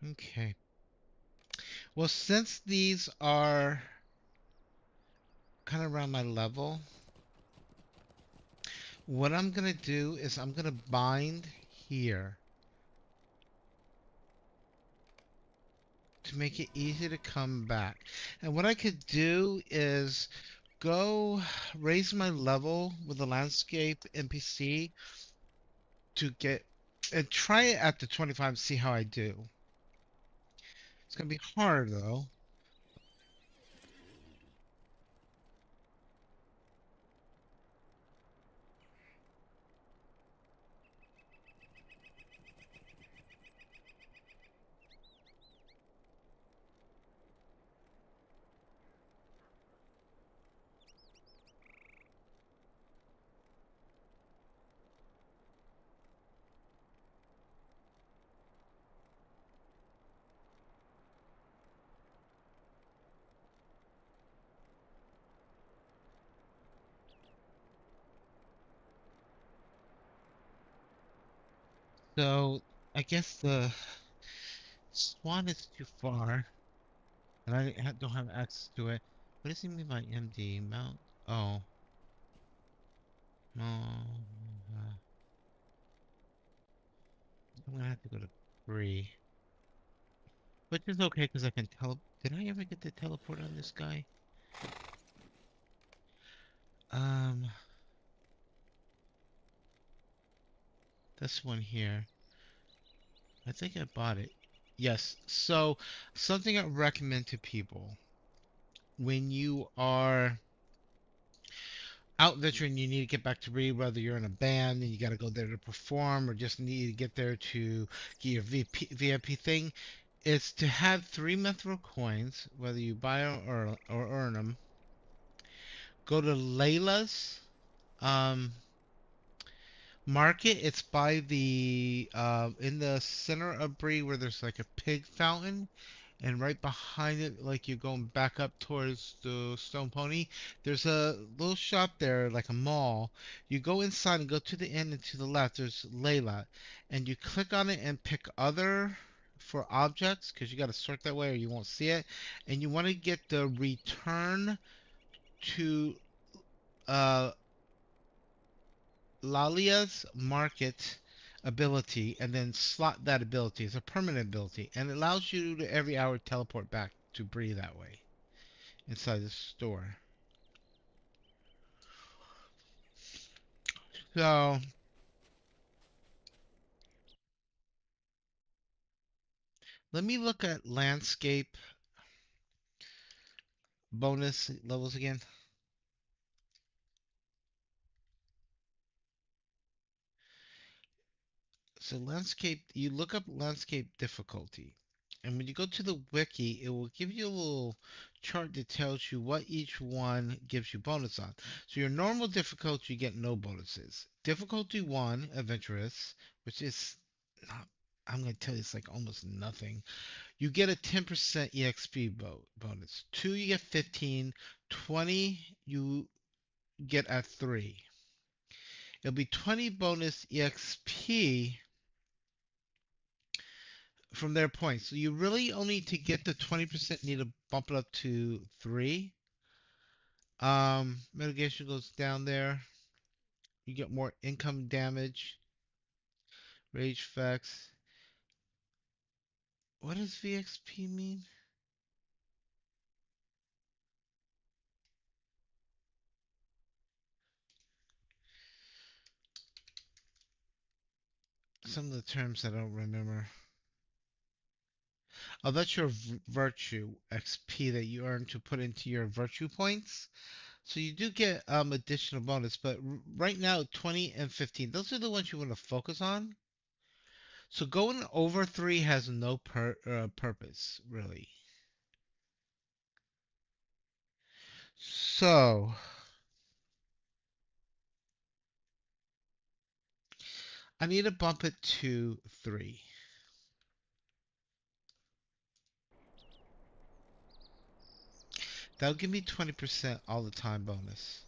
Okay. Well, since these are kind of around my level, what I'm gonna do is I'm gonna bind here to make it easy to come back. And what I could do is go raise my level with the landscape NPC to get and try it at the 25, see how I do. It's gonna be hard though. So I guess the swan is too far, and don't have access to it. What does he mean by MD mount? Oh, no. I'm gonna have to go to Bree, which is okay because I can tele. Did I ever get to teleport on this guy? Um, this one here. I think I bought it. Yes. So something I recommend to people when you are out venturing, you need to get back to Bree, whether you're in a band and you got to go there to perform or just need to get there to get your VIP thing, is to have 3 mithril coins, whether you buy or earn them. Go to Layla's market. It's by the in the center of Bree where there's like a pig fountain, and right behind it, like you're going back up towards the Stone Pony, there's a little shop there, like a mall. You go inside and go to the end and to the left, there's Layla, and you click on it and pick other for objects because you got to sort that way or you won't see it. And you want to get the return to uh, Lalia's market ability and then slot that ability. It's a permanent ability and it allows you to every hour teleport back to Bree that way inside the store. So let me look at landscape bonus levels again. So landscape, you look up landscape difficulty. And when you go to the wiki, it will give you a little chart that tells you what each one gives you bonus on. So your normal difficulty, you get no bonuses. Difficulty 1, adventurous, which is not, I'm going to tell you, it's like almost nothing. You get a 10% EXP bonus. 2, you get 15. 20, you get at 3. It'll be 20 bonus EXP from their points. So you really only to get the 20% need to bump it up to 3. Mitigation goes down there. You get more income damage. Rage effects. What does VXP mean? Some of the terms I don't remember. Oh, that's your virtue XP that you earn to put into your virtue points. So you do get additional bonus, but right now 20 and 15, those are the ones you want to focus on. So going over 3 has no purpose, really. So I need to bump it to 3. That'll give me 20% all the time bonus.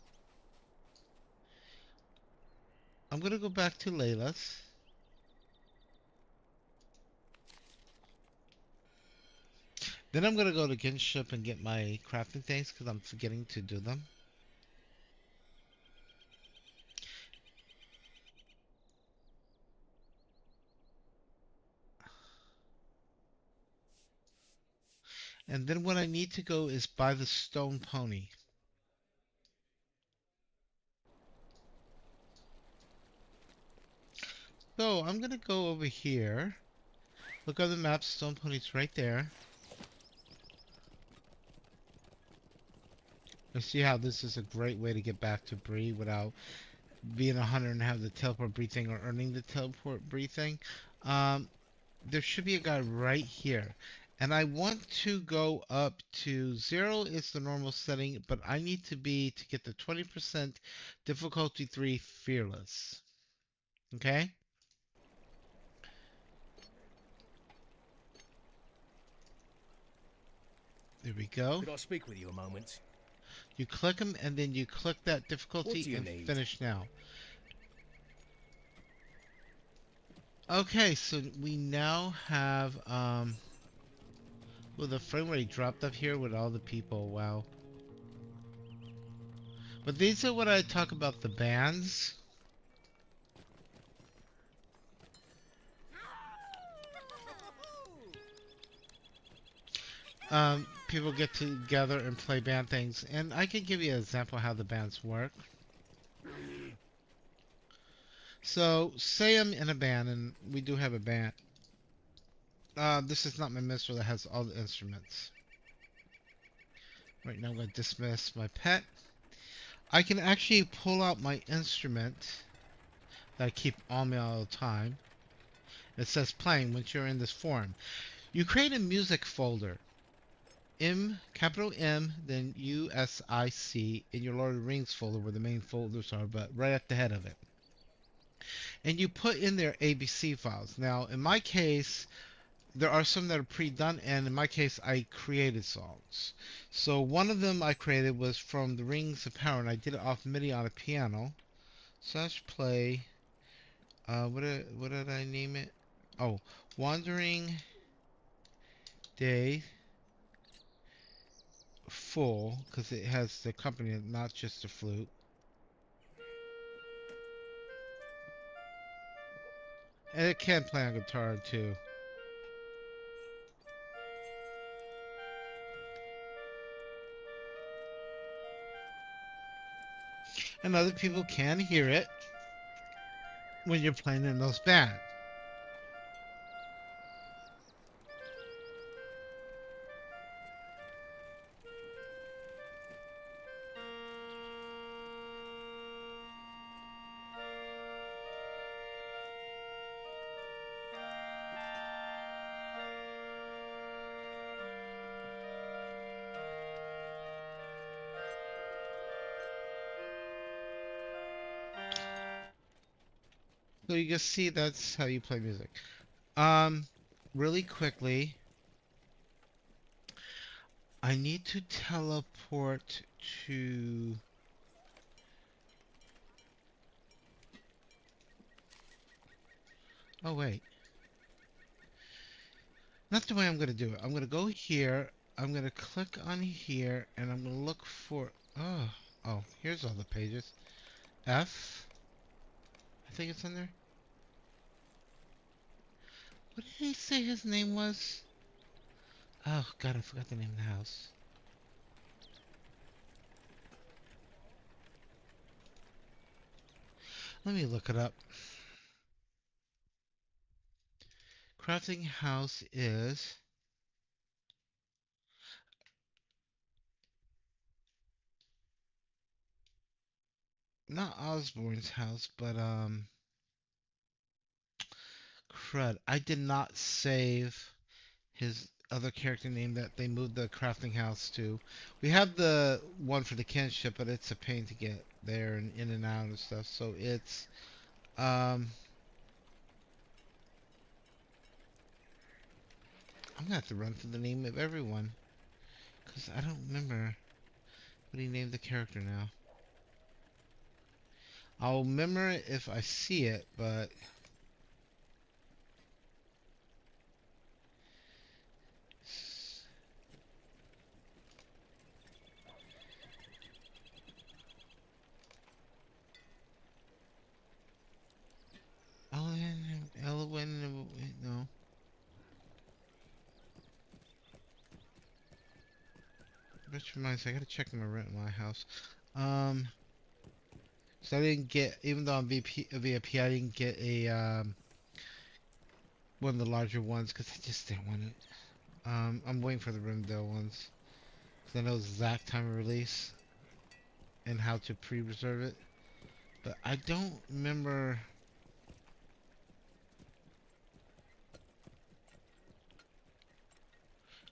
I'm gonna go back to Layla's. Then I'm gonna go to Kinship and get my crafting things because I'm forgetting to do them. And then what I need to go is buy the stone pony. So I'm gonna go over here. Look on the map, stone pony's right there. You see how this is a great way to get back to Bree without being a hunter and have the teleport Bree thing or earning the teleport Bree thing. Um, there should be a guy right here. And I want to go up to 0 is the normal setting, but I need to be to get the 20% difficulty 3 fearless. Okay? There we go. Could I speak with you a moment? You click them and then you click that What difficulty do you and need? finish now. Okay, so we now have well, the frame rate dropped up here with all the people. Wow. But these are what I talk about the bands. People get together and play band things, and I can give you an example of how the bands work. So, say I'm in a band, and we do have a band. This is not my minstrel that has all the instruments. Right now, I'm going to dismiss my pet. I can actually pull out my instrument that I keep on me all the time. It says playing once you're in this form. You create a music folder. Capital M, then USIC in your Lord of the Rings folder where the main folders are, but right at the head of it. And you put in there ABC files. Now, in my case, there are some that are pre-done, and in my case, I created songs. So one of them I created was from the Rings of Power, and I did it off MIDI on a piano. Slash play. What did I name it? Oh, Wandering Day Full, because it has the accompaniment, not just the flute. And it can play on guitar too. And other people can hear it when you're playing in those bands. So you can see that's how you play music. Um, really quickly, I need to teleport to... Oh, wait. Not the way I'm going to do it. I'm going to go here. I'm going to click on here, and I'm going to look for... Oh, here's all the pages. F. I think it's in there. What did he say his name was? Oh, God, I forgot the name of the house. Let me look it up. Crafting house is... Not Osborne's house, but, crud. I did not save his other character name that they moved the crafting house to. We have the one for the kinship, but it's a pain to get there and in and out and stuff. So it's I'm gonna have to run through the name of everyone because I don't remember what he named the character now. I'll remember it if I see it, but which reminds me, I gotta check my rent in my house. Um, so I didn't get, even though I'm VIP, I didn't get a one of the larger ones because I just didn't want it. I'm waiting for the Rimdale ones because I know the exact time of release and how to pre-reserve it. But I don't remember.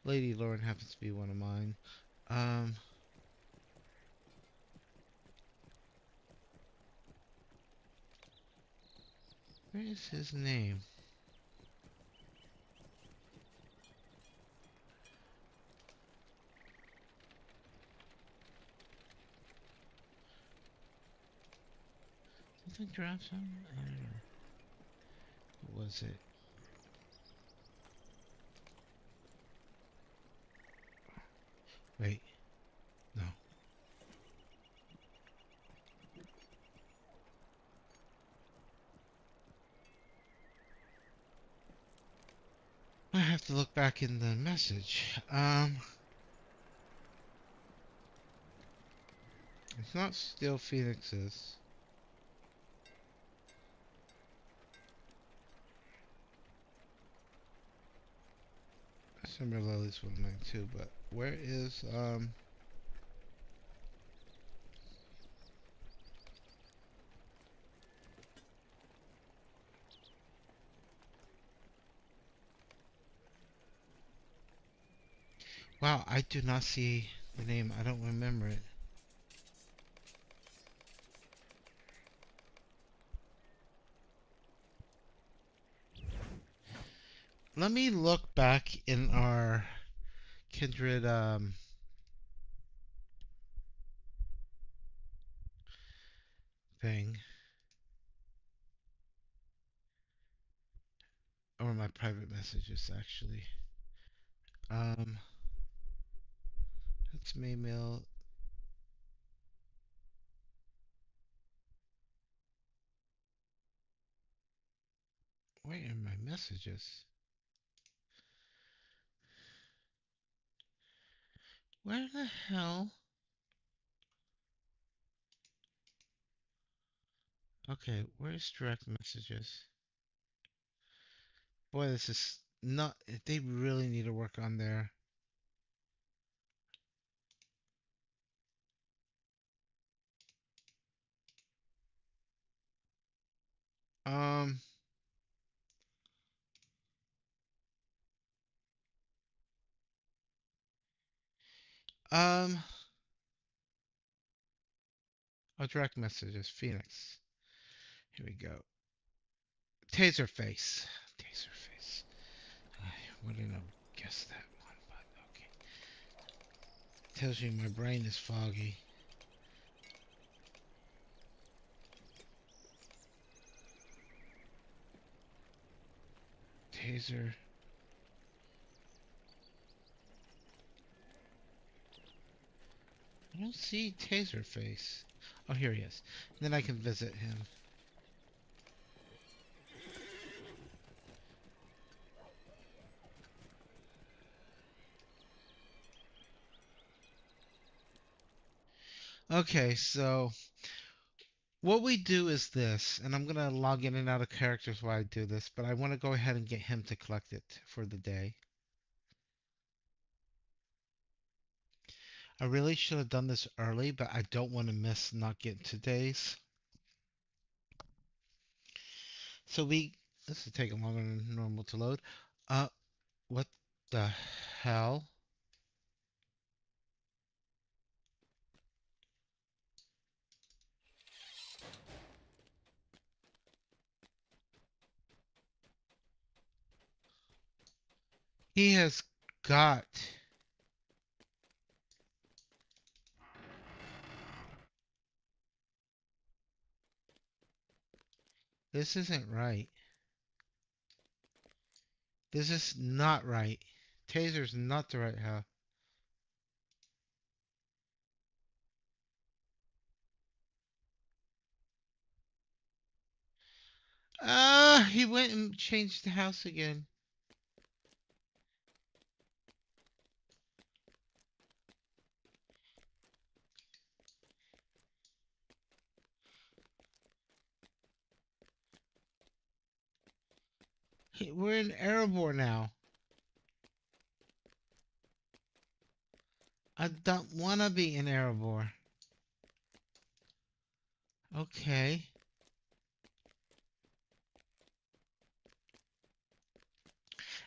Lady Lauren happens to be one of mine. Um, where is his name? Something drops on. I don't know. What was it? Wait, no. I have to look back in the message. It's not still Phoenix's. Summer Lily's one of mine too, but where is wow, I do not see the name. I don't remember it. Let me look back in our kindred thing, or my private messages actually. Um, that's Maymail. Where are my messages? Where the hell? Okay, where's direct messages? Boy, this is not. They really need to work on their. Um, um, direct messages, Phoenix. Here we go. Taserface. Taserface. I wouldn't have guessed that one, but okay. Tells you my brain is foggy. Taser. I don't see Taserface. Oh, here he is. Then I can visit him. Okay, so what we do is this, and I'm gonna log in and out of characters while I do this, but I want to go ahead and get him to collect it for the day. I really should have done this early, but I don't want to miss not getting today's. So this is taking longer than normal to load. Uh, what the hell? He has got. This isn't right. This is not right. Taser's not the right how. He went and changed the house again. We're in Erebor now. I don't want to be in Erebor. Okay.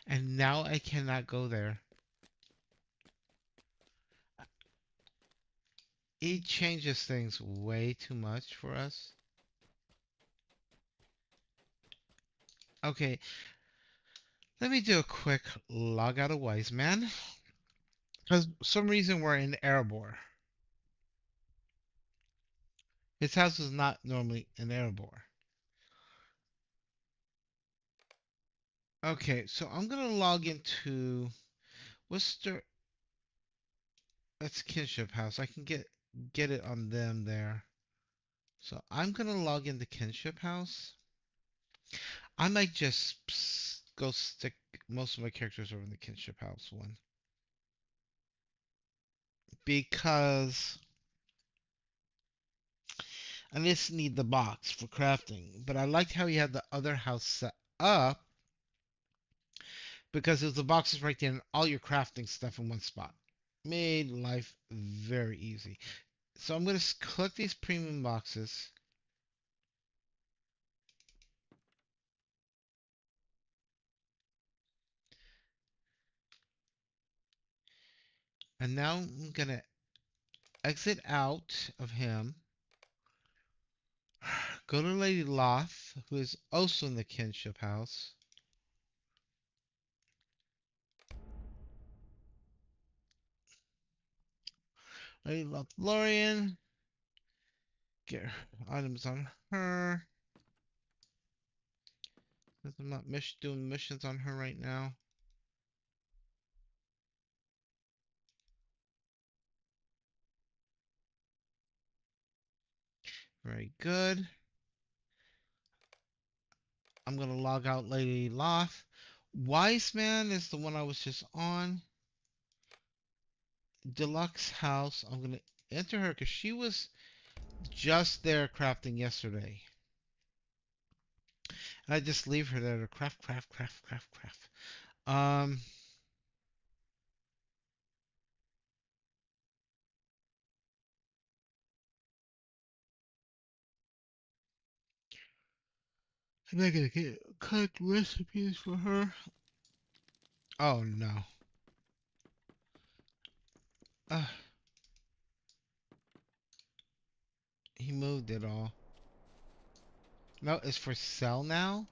And now I cannot go there. It changes things way too much for us. Okay, let me do a quick log out of Wise Man. Because for some reason we're in Erebor. His house is not normally in Erebor. Okay, so I'm gonna log into what's the that's Kinship House. I can get it on them there. So I'm gonna log into Kinship House. I might just go stick most of my characters over in the Kinship House one because I just need the box for crafting. But I liked how he had the other house set up because it was the boxes right there and all your crafting stuff in one spot. Made life very easy. So I'm going to collect these premium boxes. And now I'm going to exit out of him. Go to Lady Loth, who is also in the kinship house. Lady Lothlorien. Get items on her. Since I'm not doing missions on her right now. Very good. I'm going to log out Lady Loth. Wise Man is the one I was just on. Deluxe House. I'm going to enter her because she was just there crafting yesterday. And I just leave her there to craft, craft, craft, craft, craft. Um, I'm not going to get cook recipes for her. Oh no. Uh, he moved it all. No, it's for sell now?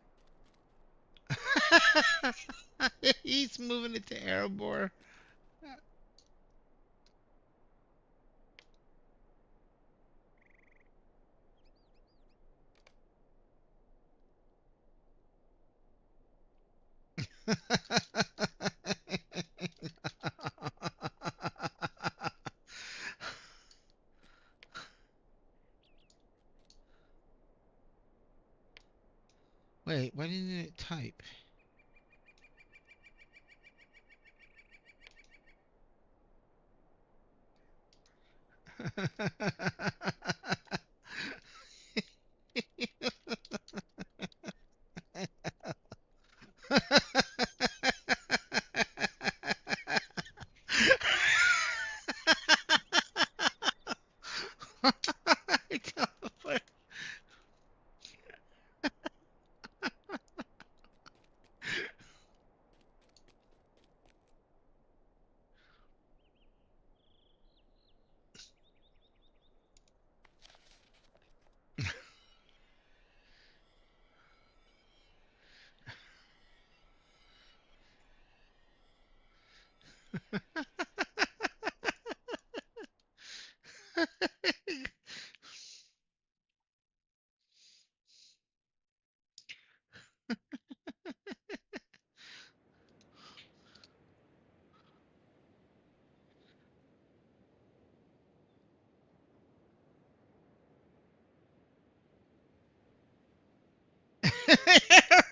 He's moving it to Erebor. Wait, why didn't it type?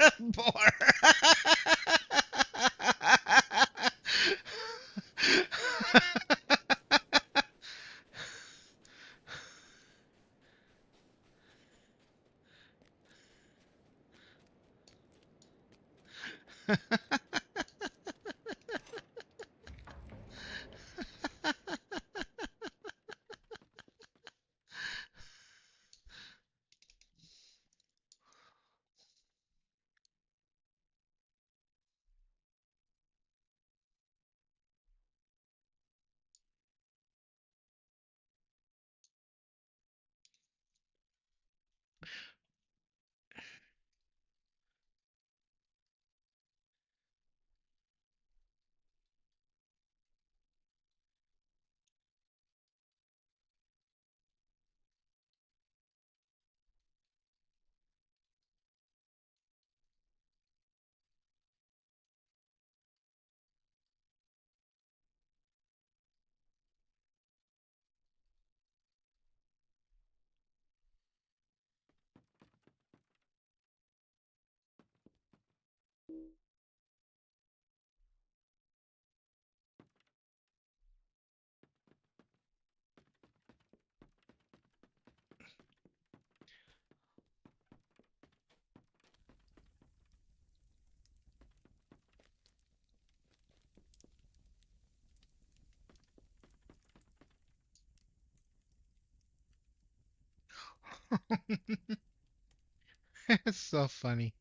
Erebor. It's so funny.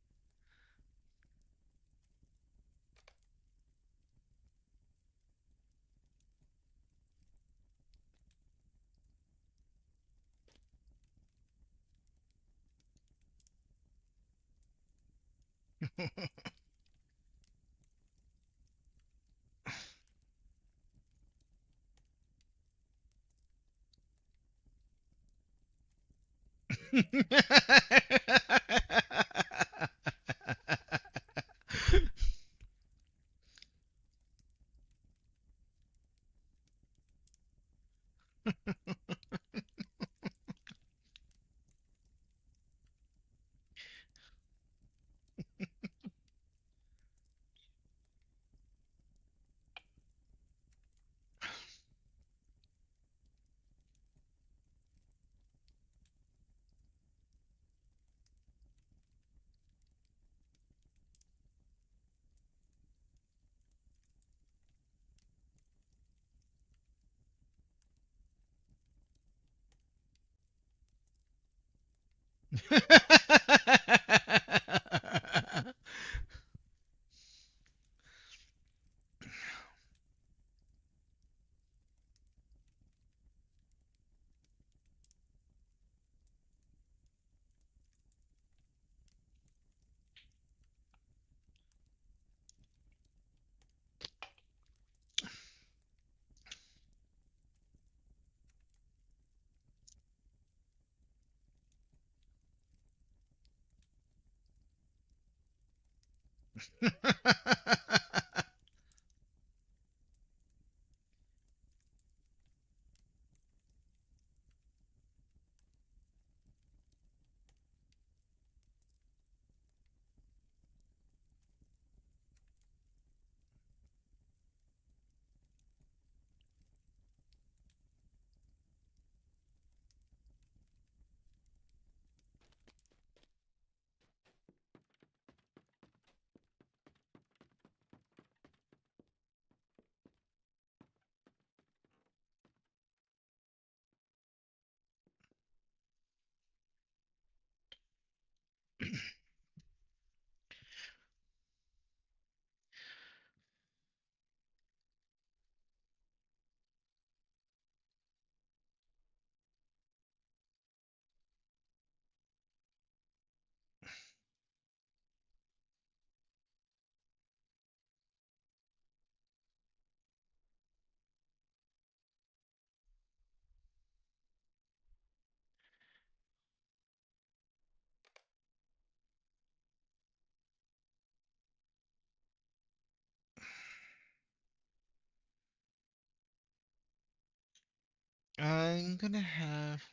I'm gonna have.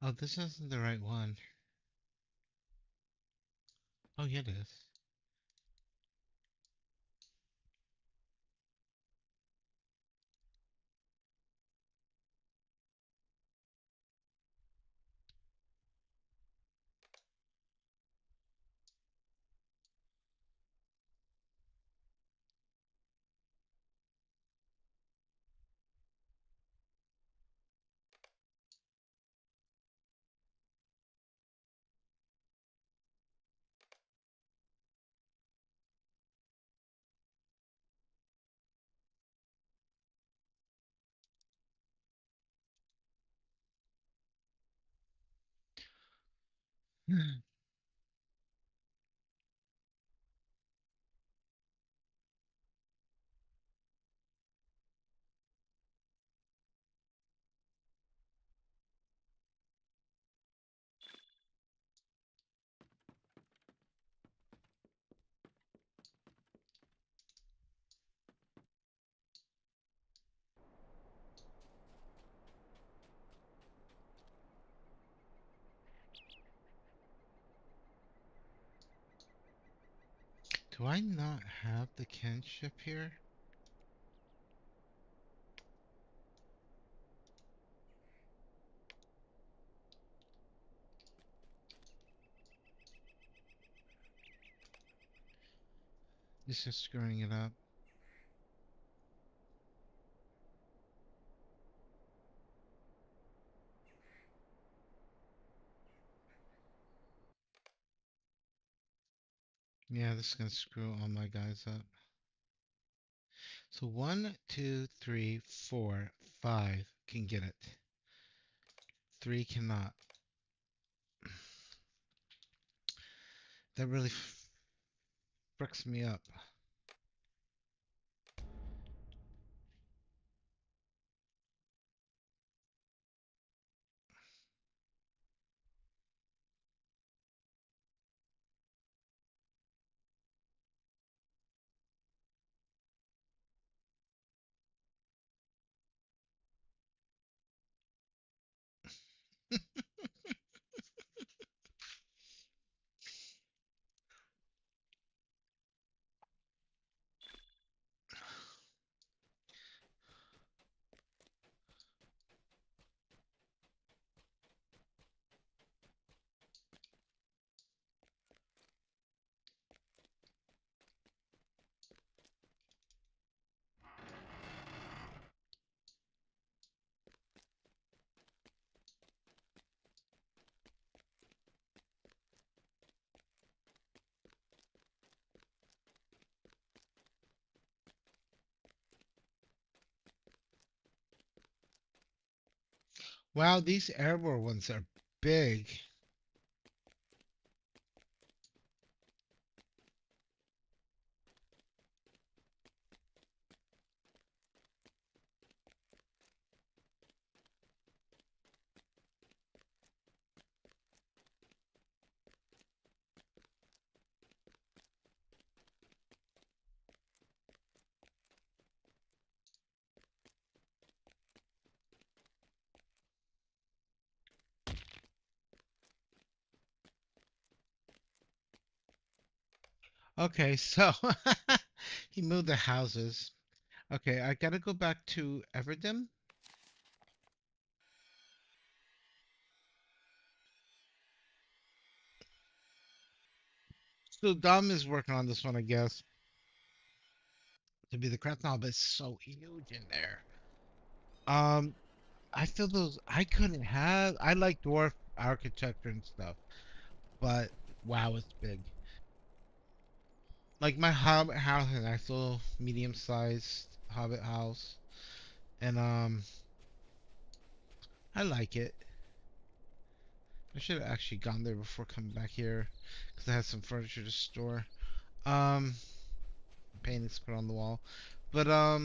Oh, this isn't the right one. Oh, yeah, it is. Do I not have the kinship here? This is screwing it up. Yeah, this is gonna screw all my guys up. So 1, 2, 3, 4, 5 can get it. 3 cannot. That really fricks me up. Wow, these airborne ones are big. Okay, so he moved the houses. Okay, I gotta go back to Everdom. So Dom is working on this one, I guess, to be the craft now, but it's so huge in there. Um, I feel those I couldn't have. I like dwarf architecture and stuff, but wow, it's big. Like my Hobbit house is actual medium-sized Hobbit house, and I like it. I should have actually gone there before coming back here, because I had some furniture to store. Um, paintings to put on the wall, but I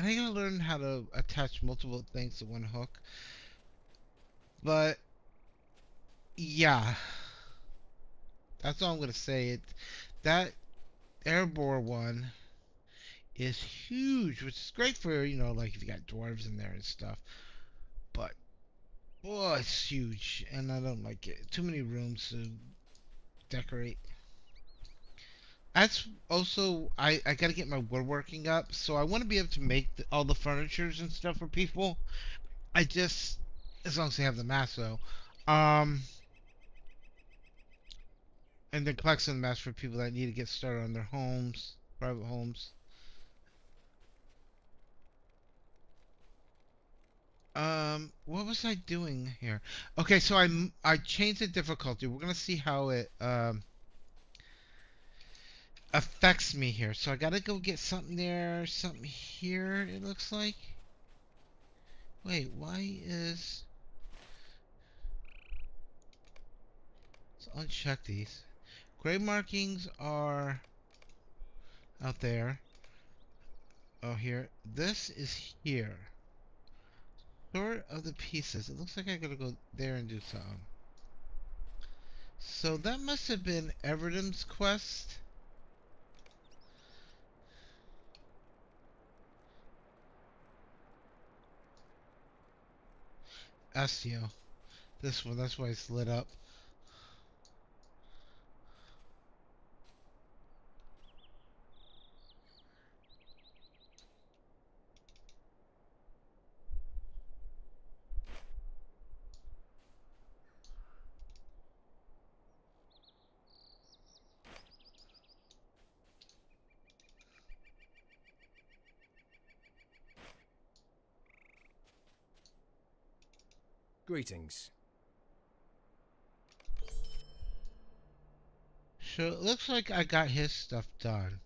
think I learned how to attach multiple things to one hook. But yeah, that's all I'm gonna say. That airborne one is huge, which is great for, like if you got dwarves in there and stuff. But boy, it's huge, and I don't like it. Too many rooms to decorate. That's also I gotta get my woodworking up, so I want to be able to make all the furnitures and stuff for people. I just as long as they have the mass though, um, and then collect some mass for people that need to get started on their homes, private homes. What was I doing here? Okay, so I changed the difficulty. We're gonna see how it affects me here. So I gotta go get something there, something here. It looks like. Wait, why is uncheck these. Gray markings are out there. Oh, here. This is here. Sort of the pieces. It looks like I gotta go there and do something. So that must have been Everdom's quest. Astio. This one, that's why it's lit up. Greetings. So it looks like I got his stuff done.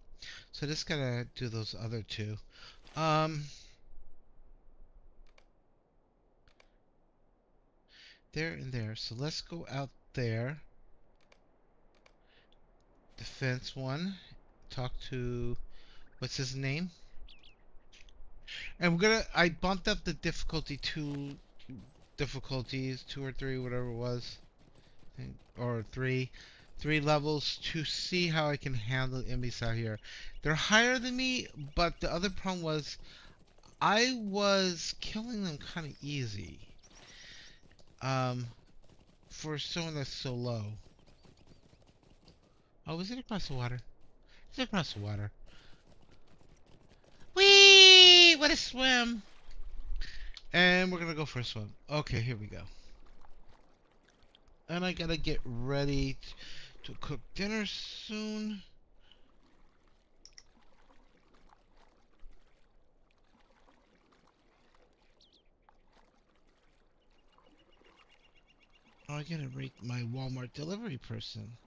So just gotta do those other two. Um, there and there. So let's go out there. Defense one. Talk to, what's his name? And I bumped up the difficulty two or three, whatever it was, or three levels to see how I can handle enemies out here. They're higher than me, but the other problem was I was killing them kind of easy. For someone that's so low. Oh, is it across the water? Is it across the water? Whee! What a swim! And we're gonna go for a swim. Okay, here we go. And I gotta get ready to cook dinner soon. Oh, I gotta rate my Walmart delivery person.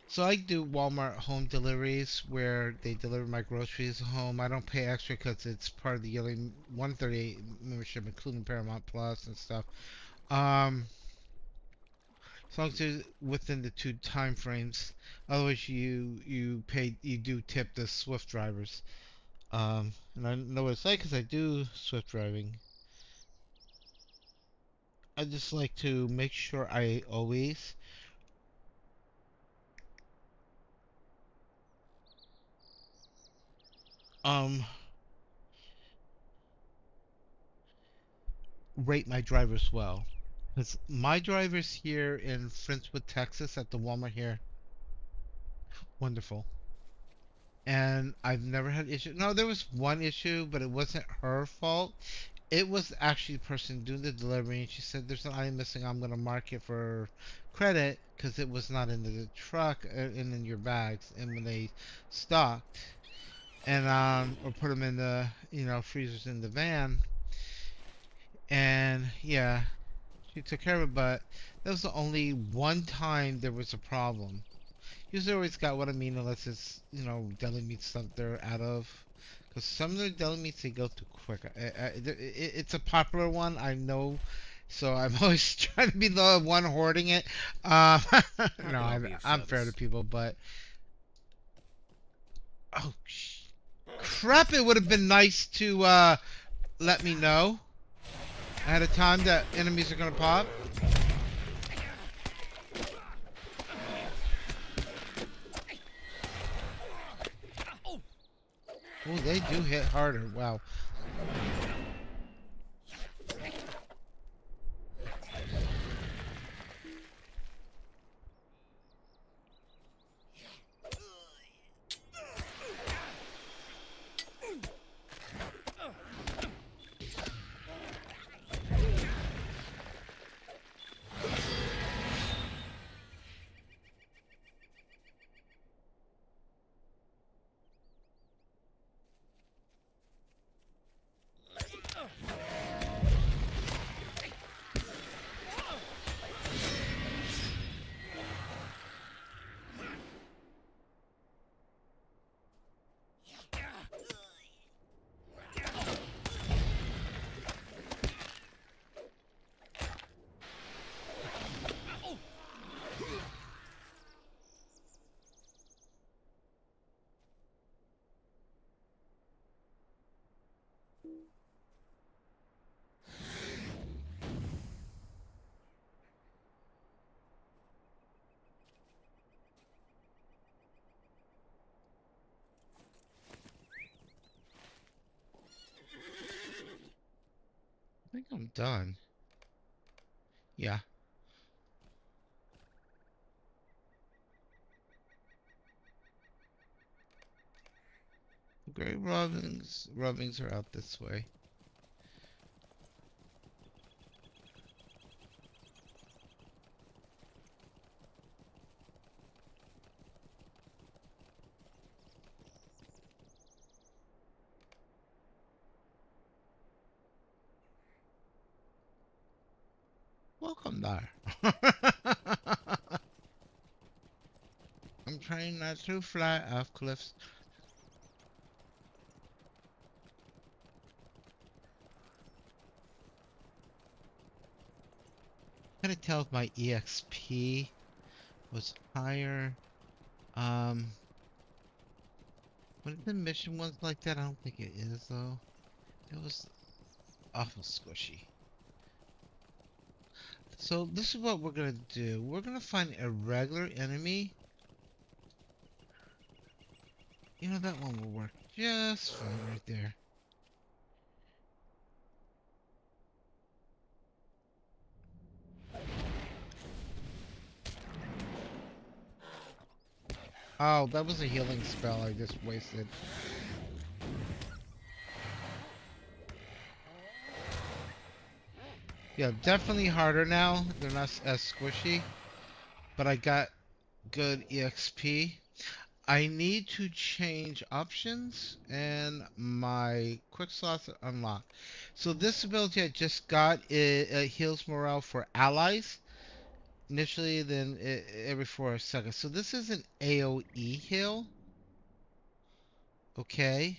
So I do Walmart home deliveries where they deliver my groceries home. I don't pay extra because it's part of the yearly 138 membership, including Paramount Plus and stuff. Um, as long as it's within the two time frames. Otherwise, you do tip the Swift drivers. And I know what it's like because I do Swift driving. I just like to make sure I always um rate my drivers well. Because my drivers here in Friendswood, Texas, at the Walmart here, wonderful. And I've never had issue. No, there was one issue, but it wasn't her fault. It was actually the person doing the delivery, and she said, "There's an item missing. I'm gonna mark it for credit because it was not in the truck and in your bags." And when they stocked and or put them in the freezers in the van, and yeah, she took care of it. But that was the only one time there was a problem. Usually always got what I mean, unless it's, deli meat stuff they're out of. Because some of the deli meats, they go too quick. It's a popular one, I know. So I'm always trying to be the one hoarding it. How No, can I be of I'm fair to service? people, but... Oh, crap, it would have been nice to let me know ahead of time that enemies are going to pop. Oh, they do hit harder. Wow. done. Yeah. Gray rubbings are out this way. Welcome there. I'm trying not to fly off cliffs. I'm gonna tell if my EXP was higher. Um, what if the mission was like that? I don't think it is though. It was awful squishy. So this is what we're gonna do. We're gonna find a regular enemy. You know, that one will work just fine right there. Oh, that was a healing spell I just wasted. Yeah, definitely harder now. They're not as squishy. But I got good EXP. I need to change options and my quick slots are unlocked. So this ability I just got, it heals morale for allies initially, then every 4 seconds. So this is an AoE heal. Okay.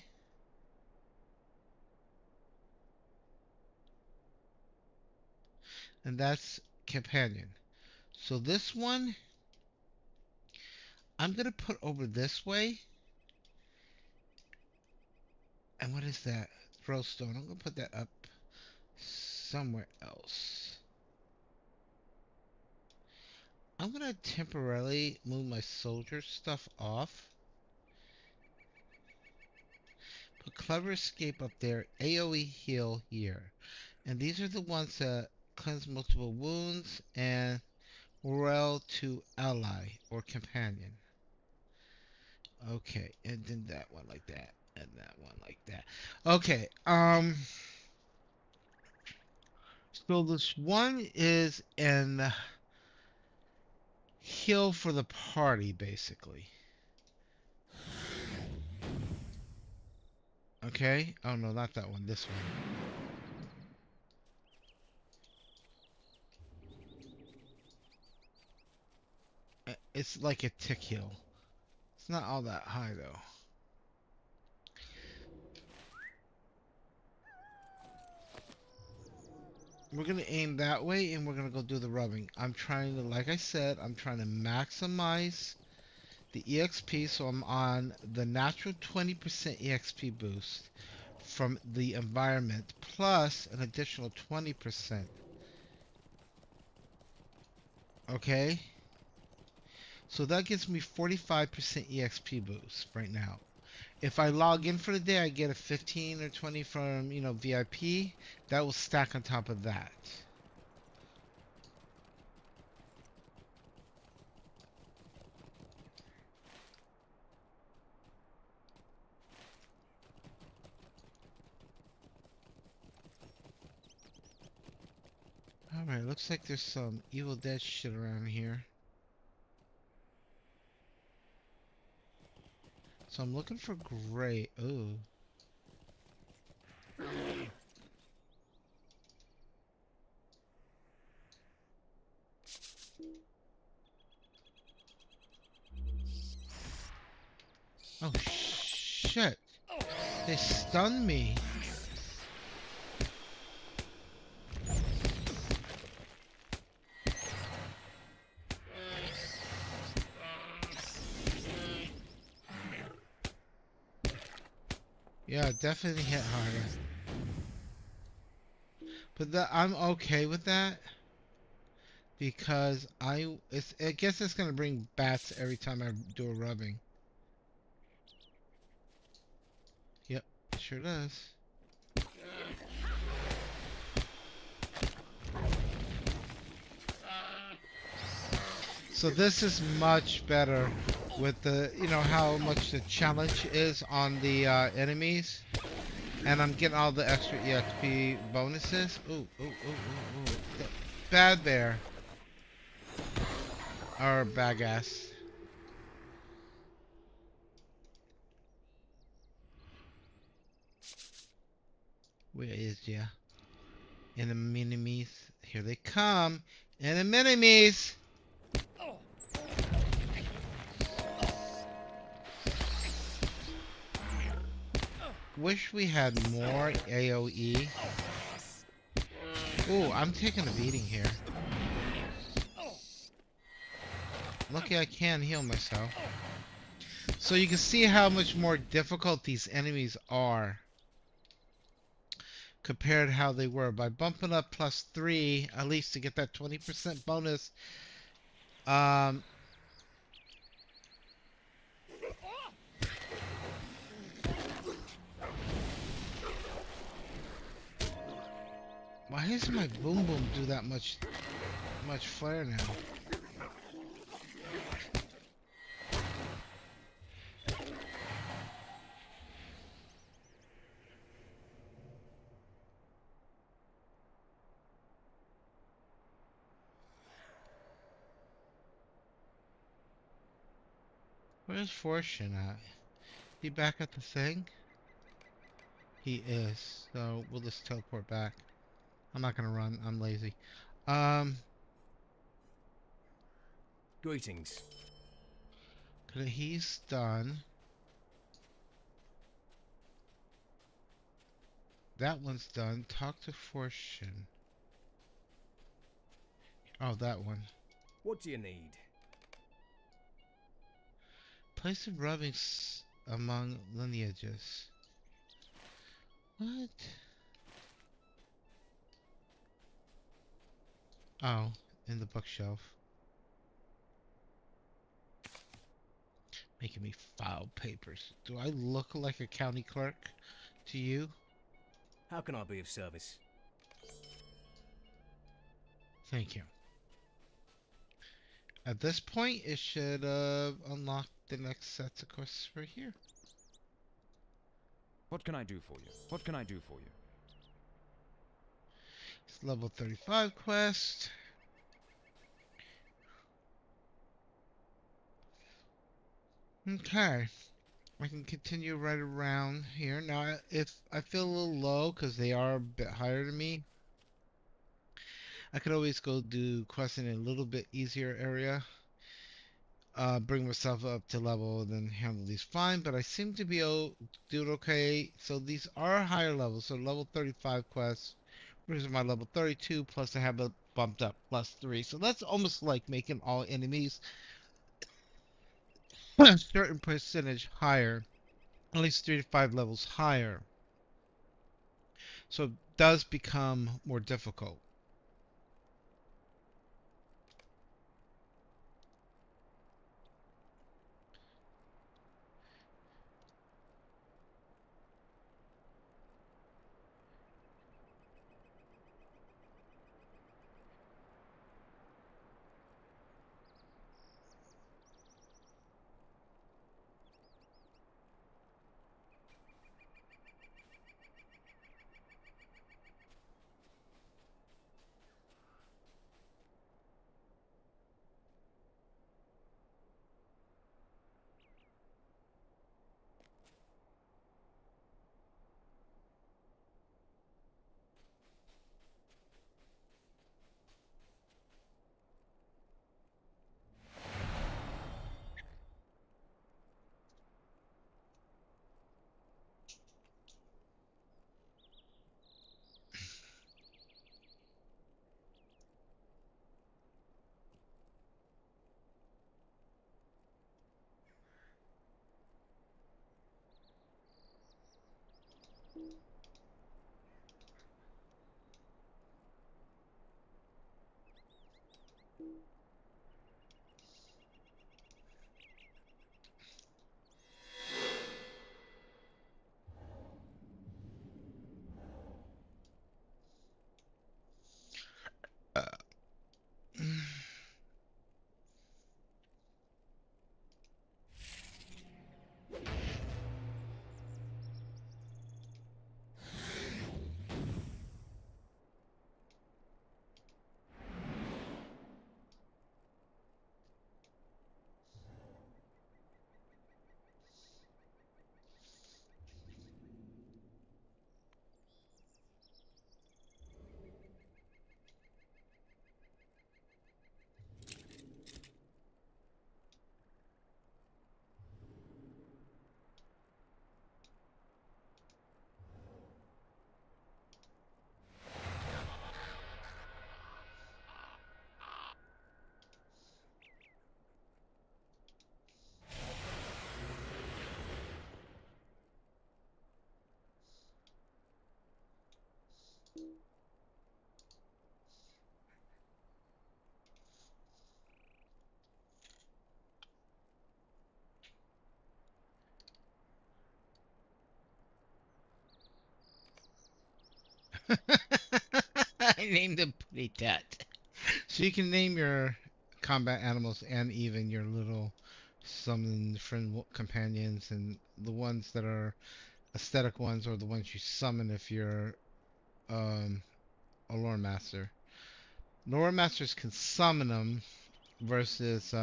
And that's companion. So this one, I'm going to put over this way. And what is that? Throwstone. I'm going to put that up somewhere else. I'm going to temporarily move my soldier stuff off. Put Clever Escape up there. AoE heal here. And these are the ones that cleanse multiple wounds and morale to ally or companion. Okay, and then that one like that. And that one like that. Okay, so this one is an heal for the party, basically. Okay? Oh no, not that one. This one. It's like a tick heal. It's not all that high though. We're gonna aim that way and we're gonna go do the rubbing. I'm trying to, like I said, I'm trying to maximize the EXP, so I'm on the natural 20% EXP boost from the environment plus an additional 20%. Okay? So that gives me 45% EXP boost right now. If I log in for the day, I get a 15 or 20 from, VIP. That will stack on top of that. Alright, looks like there's some Evil Dead shit around here. So I'm looking for gray. Ooh. Oh shit. They stunned me. Yeah, definitely hit harder. But I'm okay with that because I guess it's gonna bring bats every time I do a rubbing. Yep, it sure does. So this is much better with the, you know, how much the challenge is on the enemies. And I'm getting all the extra EXP bonuses. Ooh, ooh, ooh, ooh, ooh. Bad bear. Or bagass. Where is ya? Enemies. Here they come. Enemies. Wish we had more AoE. Ooh, I'm taking a beating here. Lucky I can heal myself. So you can see how much more difficult these enemies are compared to how they were. By bumping up +3, at least to get that 20% bonus. Um, why doesn't my boom boom do that much flare now? Where's Fortune at? He back at the thing? He is. So we'll just teleport back. I'm not gonna run. I'm lazy. Um, Greetings. he's done. That one's done. Talk to Fortune. Oh, that one. What do you need? Place of rubbing among lineages. What? Oh, in the bookshelf. Making me file papers. Do I look like a county clerk to you? How can I be of service? Thank you. At this point, it should unlock the next sets of quests right here. What can I do for you? What can I do for you? It's level 35 quest. Okay. I can continue right around here. Now, if I feel a little low because they are a bit higher than me, I could always go do quests in a little bit easier area. Bring myself up to level, then handle these fine. But I seem to be doing okay. So these are higher levels. So level 35 quests. Where's my level 32? Plus I have it bumped up +3. So that's almost like making all enemies a certain percentage higher. At least 3 to 5 levels higher. So it does become more difficult. I named him Putty Tat. So you can name your combat animals and even your little summon friend companions, and the ones that are aesthetic ones or the ones you summon if you're um, a lore master. Lore masters can summon them versus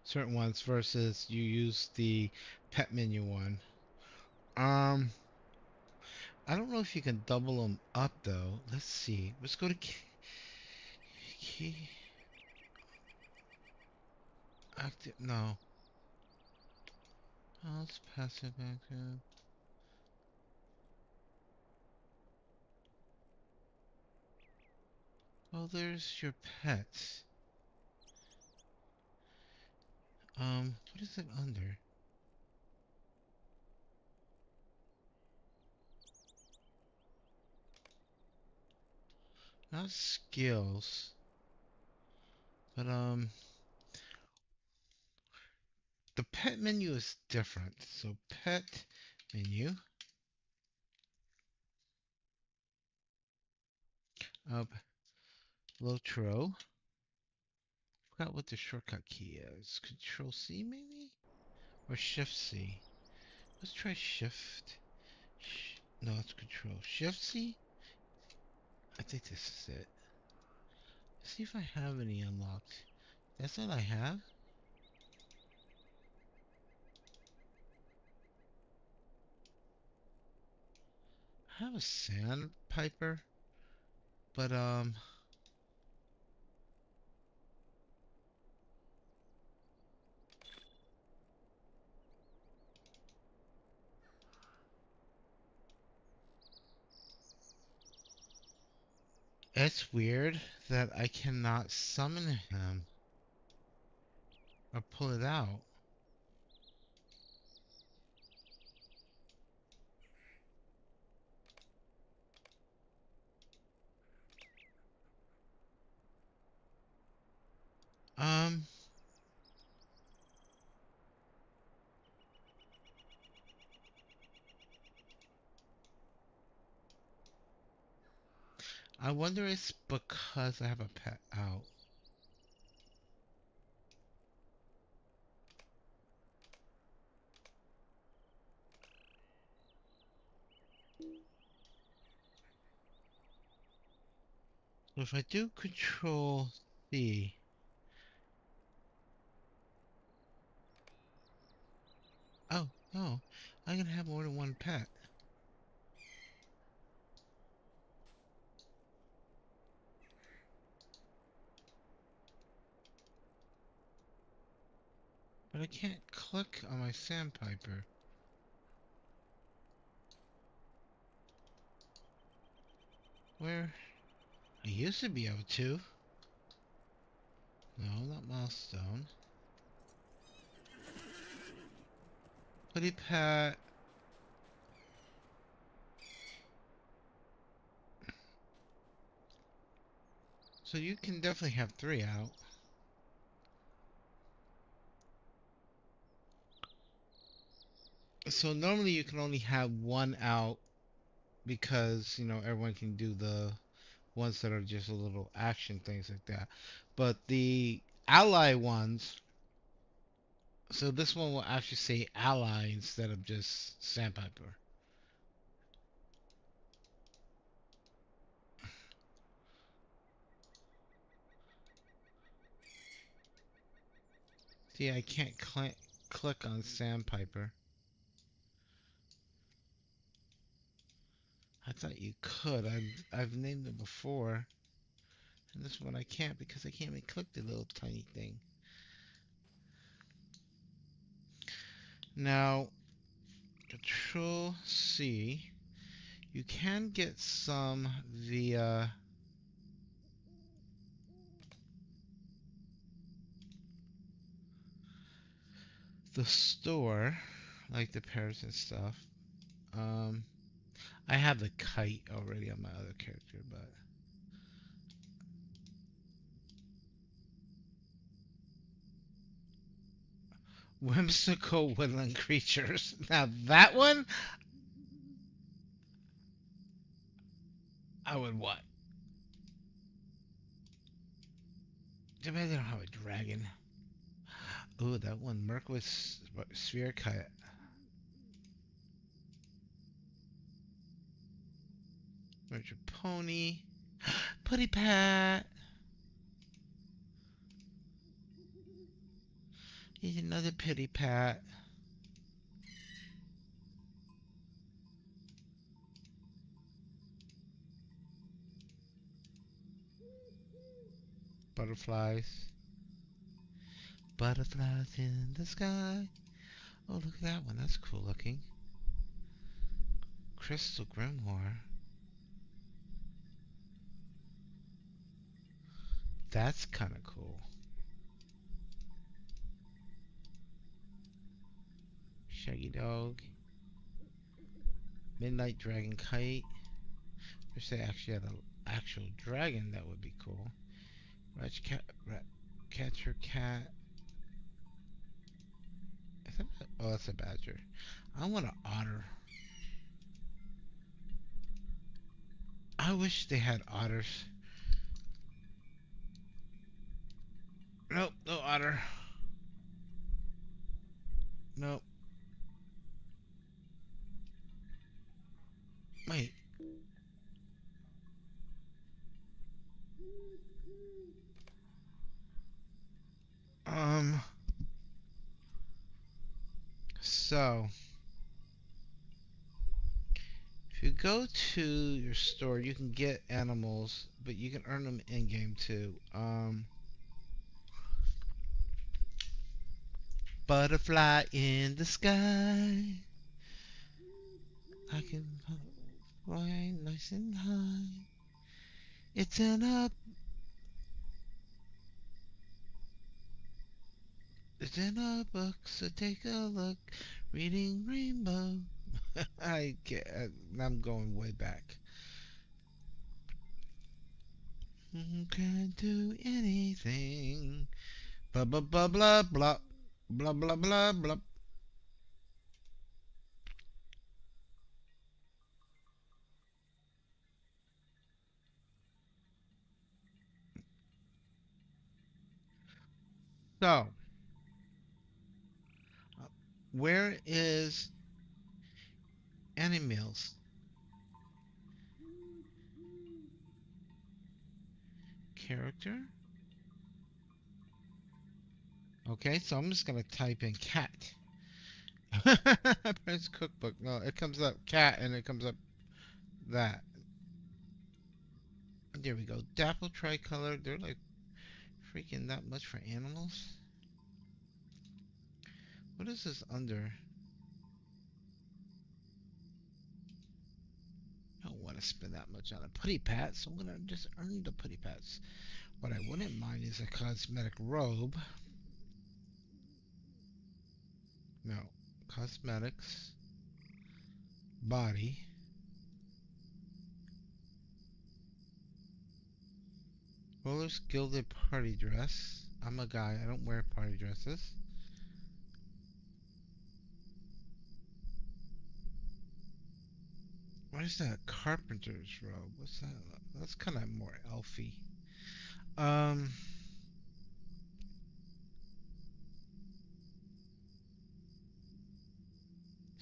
certain ones versus you use the pet menu one. Um, I don't know if you can double them up though. Let's see. Let's go to key active. No. Oh, it's passive active. Oh, there's your pets. What is it under? Not skills, but the pet menu is different. So pet menu. Up LOTRO. Forgot what the shortcut key is. Control C maybe? Or Shift C? Let's try Shift. No, it's Control. Shift C? I think this is it. Let's see if I have any unlocked. That's all I have? I have a sandpiper, but it's weird that I cannot summon him or pull it out. Um, I wonder it's because I have a pet out. So if I do Control C, oh no, I can have more than one pet. But I can't click on my sandpiper. Where I used to be able to. No, not milestone. Putty pet. So you can definitely have three out. So normally you can only have one out because, you know, everyone can do the ones that are just a little action things like that. But the ally ones, so this one will actually say ally instead of just sandpiper. See, I can't click on sandpiper. I thought you could. I've named it before. And this one I can't because I can't even click the little tiny thing. Now, Control C. You can get some via the store, like the parrots and stuff. Um, I have the kite already on my other character, but whimsical woodland creatures. Now that one, would what? Too bad they don't have a dragon. Ooh, that one. Merc with sphere cut. There's your pony. Putty Pat. He's another Pity Pat. Butterflies. Butterflies in the sky. Oh, look at that one. That's cool looking. Crystal Grimoire. That's kind of cool. Shaggy Dog. Midnight Dragon Kite. Wish they actually had an actual dragon. That would be cool. Catcher Cat. Oh, that's a badger. I want an otter. I wish they had otters. Nope, no otter. Nope. Wait. So if you go to your store, you can get animals, but you can earn them in game too. Butterfly in the sky. I can fly nice and high. It's in a book, so take a look. Reading Rainbow. I'm going way back. Can't do anything. Blah blah blah blah blah blah blah blah blah. So, where is Animals? Character? Okay, so I'm just gonna type in cat. Parents cookbook. No, it comes up cat and it comes up that. There we go. Dapple tricolor. They're like freaking that much for animals. What is this under? I don't want to spend that much on a putty pat, so I'm gonna just earn the putty pats. What I wouldn't mind is a cosmetic robe. No. Cosmetics. Body. Roller's gilded party dress. I'm a guy. I don't wear party dresses. What is that? Carpenter's robe. What's that? That's kind of more elfy. Um.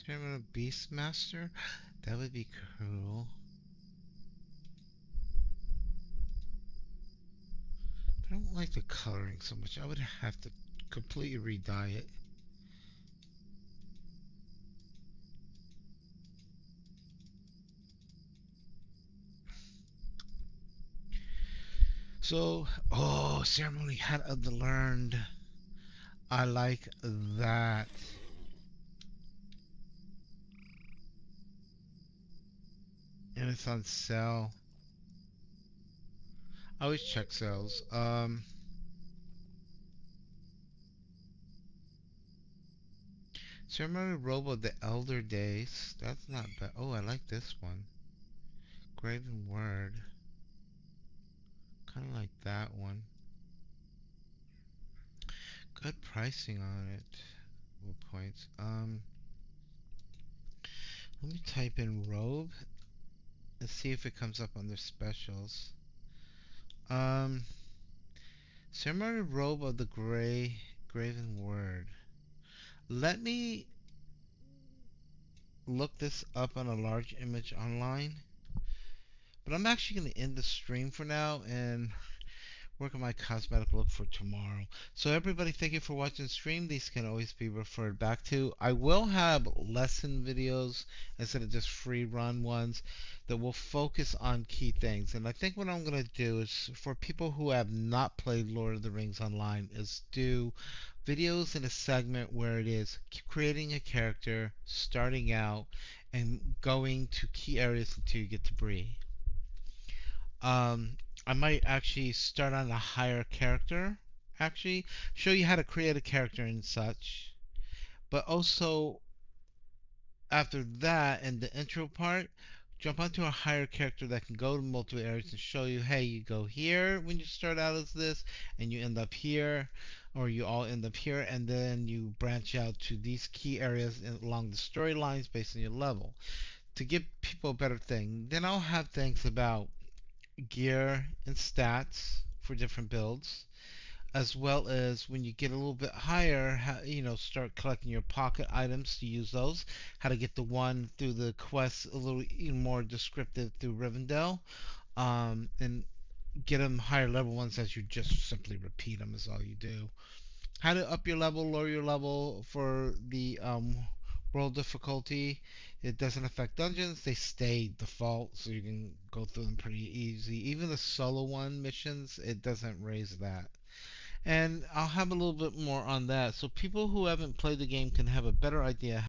Terminal Beastmaster? That would be cool. I don't like the coloring so much. I would have to completely re-dye it. So, oh, Ceremony Hat of the Learned. I like that. And it's on sale. I always check sales. Ceremony Robe of the Elder Days. That's not bad. Oh, I like this one. Graven Word. Kind of like that one. Good pricing on it. What points? Let me type in robe Let's see if it comes up under specials. Um, Ceremonial Robe of the Graven Word. Let me look this up on a large image online. But I'm actually going to end the stream for now and work on my cosmetic look for tomorrow. So everybody, thank you for watching the stream. These can always be referred back to. I will have lesson videos instead of just free run ones that will focus on key things. And I think what I'm going to do is for people who have not played Lord of the Rings online is do videos in a segment where it is creating a character, starting out, and going to key areas until you get to Bree. Um, I might actually start on a higher character, actually, show you how to create a character and such. But also, after that, in the intro part, jump onto a higher character that can go to multiple areas and show you, hey, you go here when you start out as this, and you end up here, or you all end up here, and then you branch out to these key areas along the storylines based on your level to give people a better thing. Then I'll have things about gear and stats for different builds, as well as when you get a little bit higher, start collecting your pocket items to use those. How to get the one through the quest a little even more descriptive through Rivendell, and get them higher level ones as you just simply repeat them is all you do. How to up your level, lower your level for the world difficulty. It doesn't affect dungeons. They stay default, so you can go through them pretty easy. Even the solo one missions, it doesn't raise that. And I'll have a little bit more on that, so people who haven't played the game can have a better idea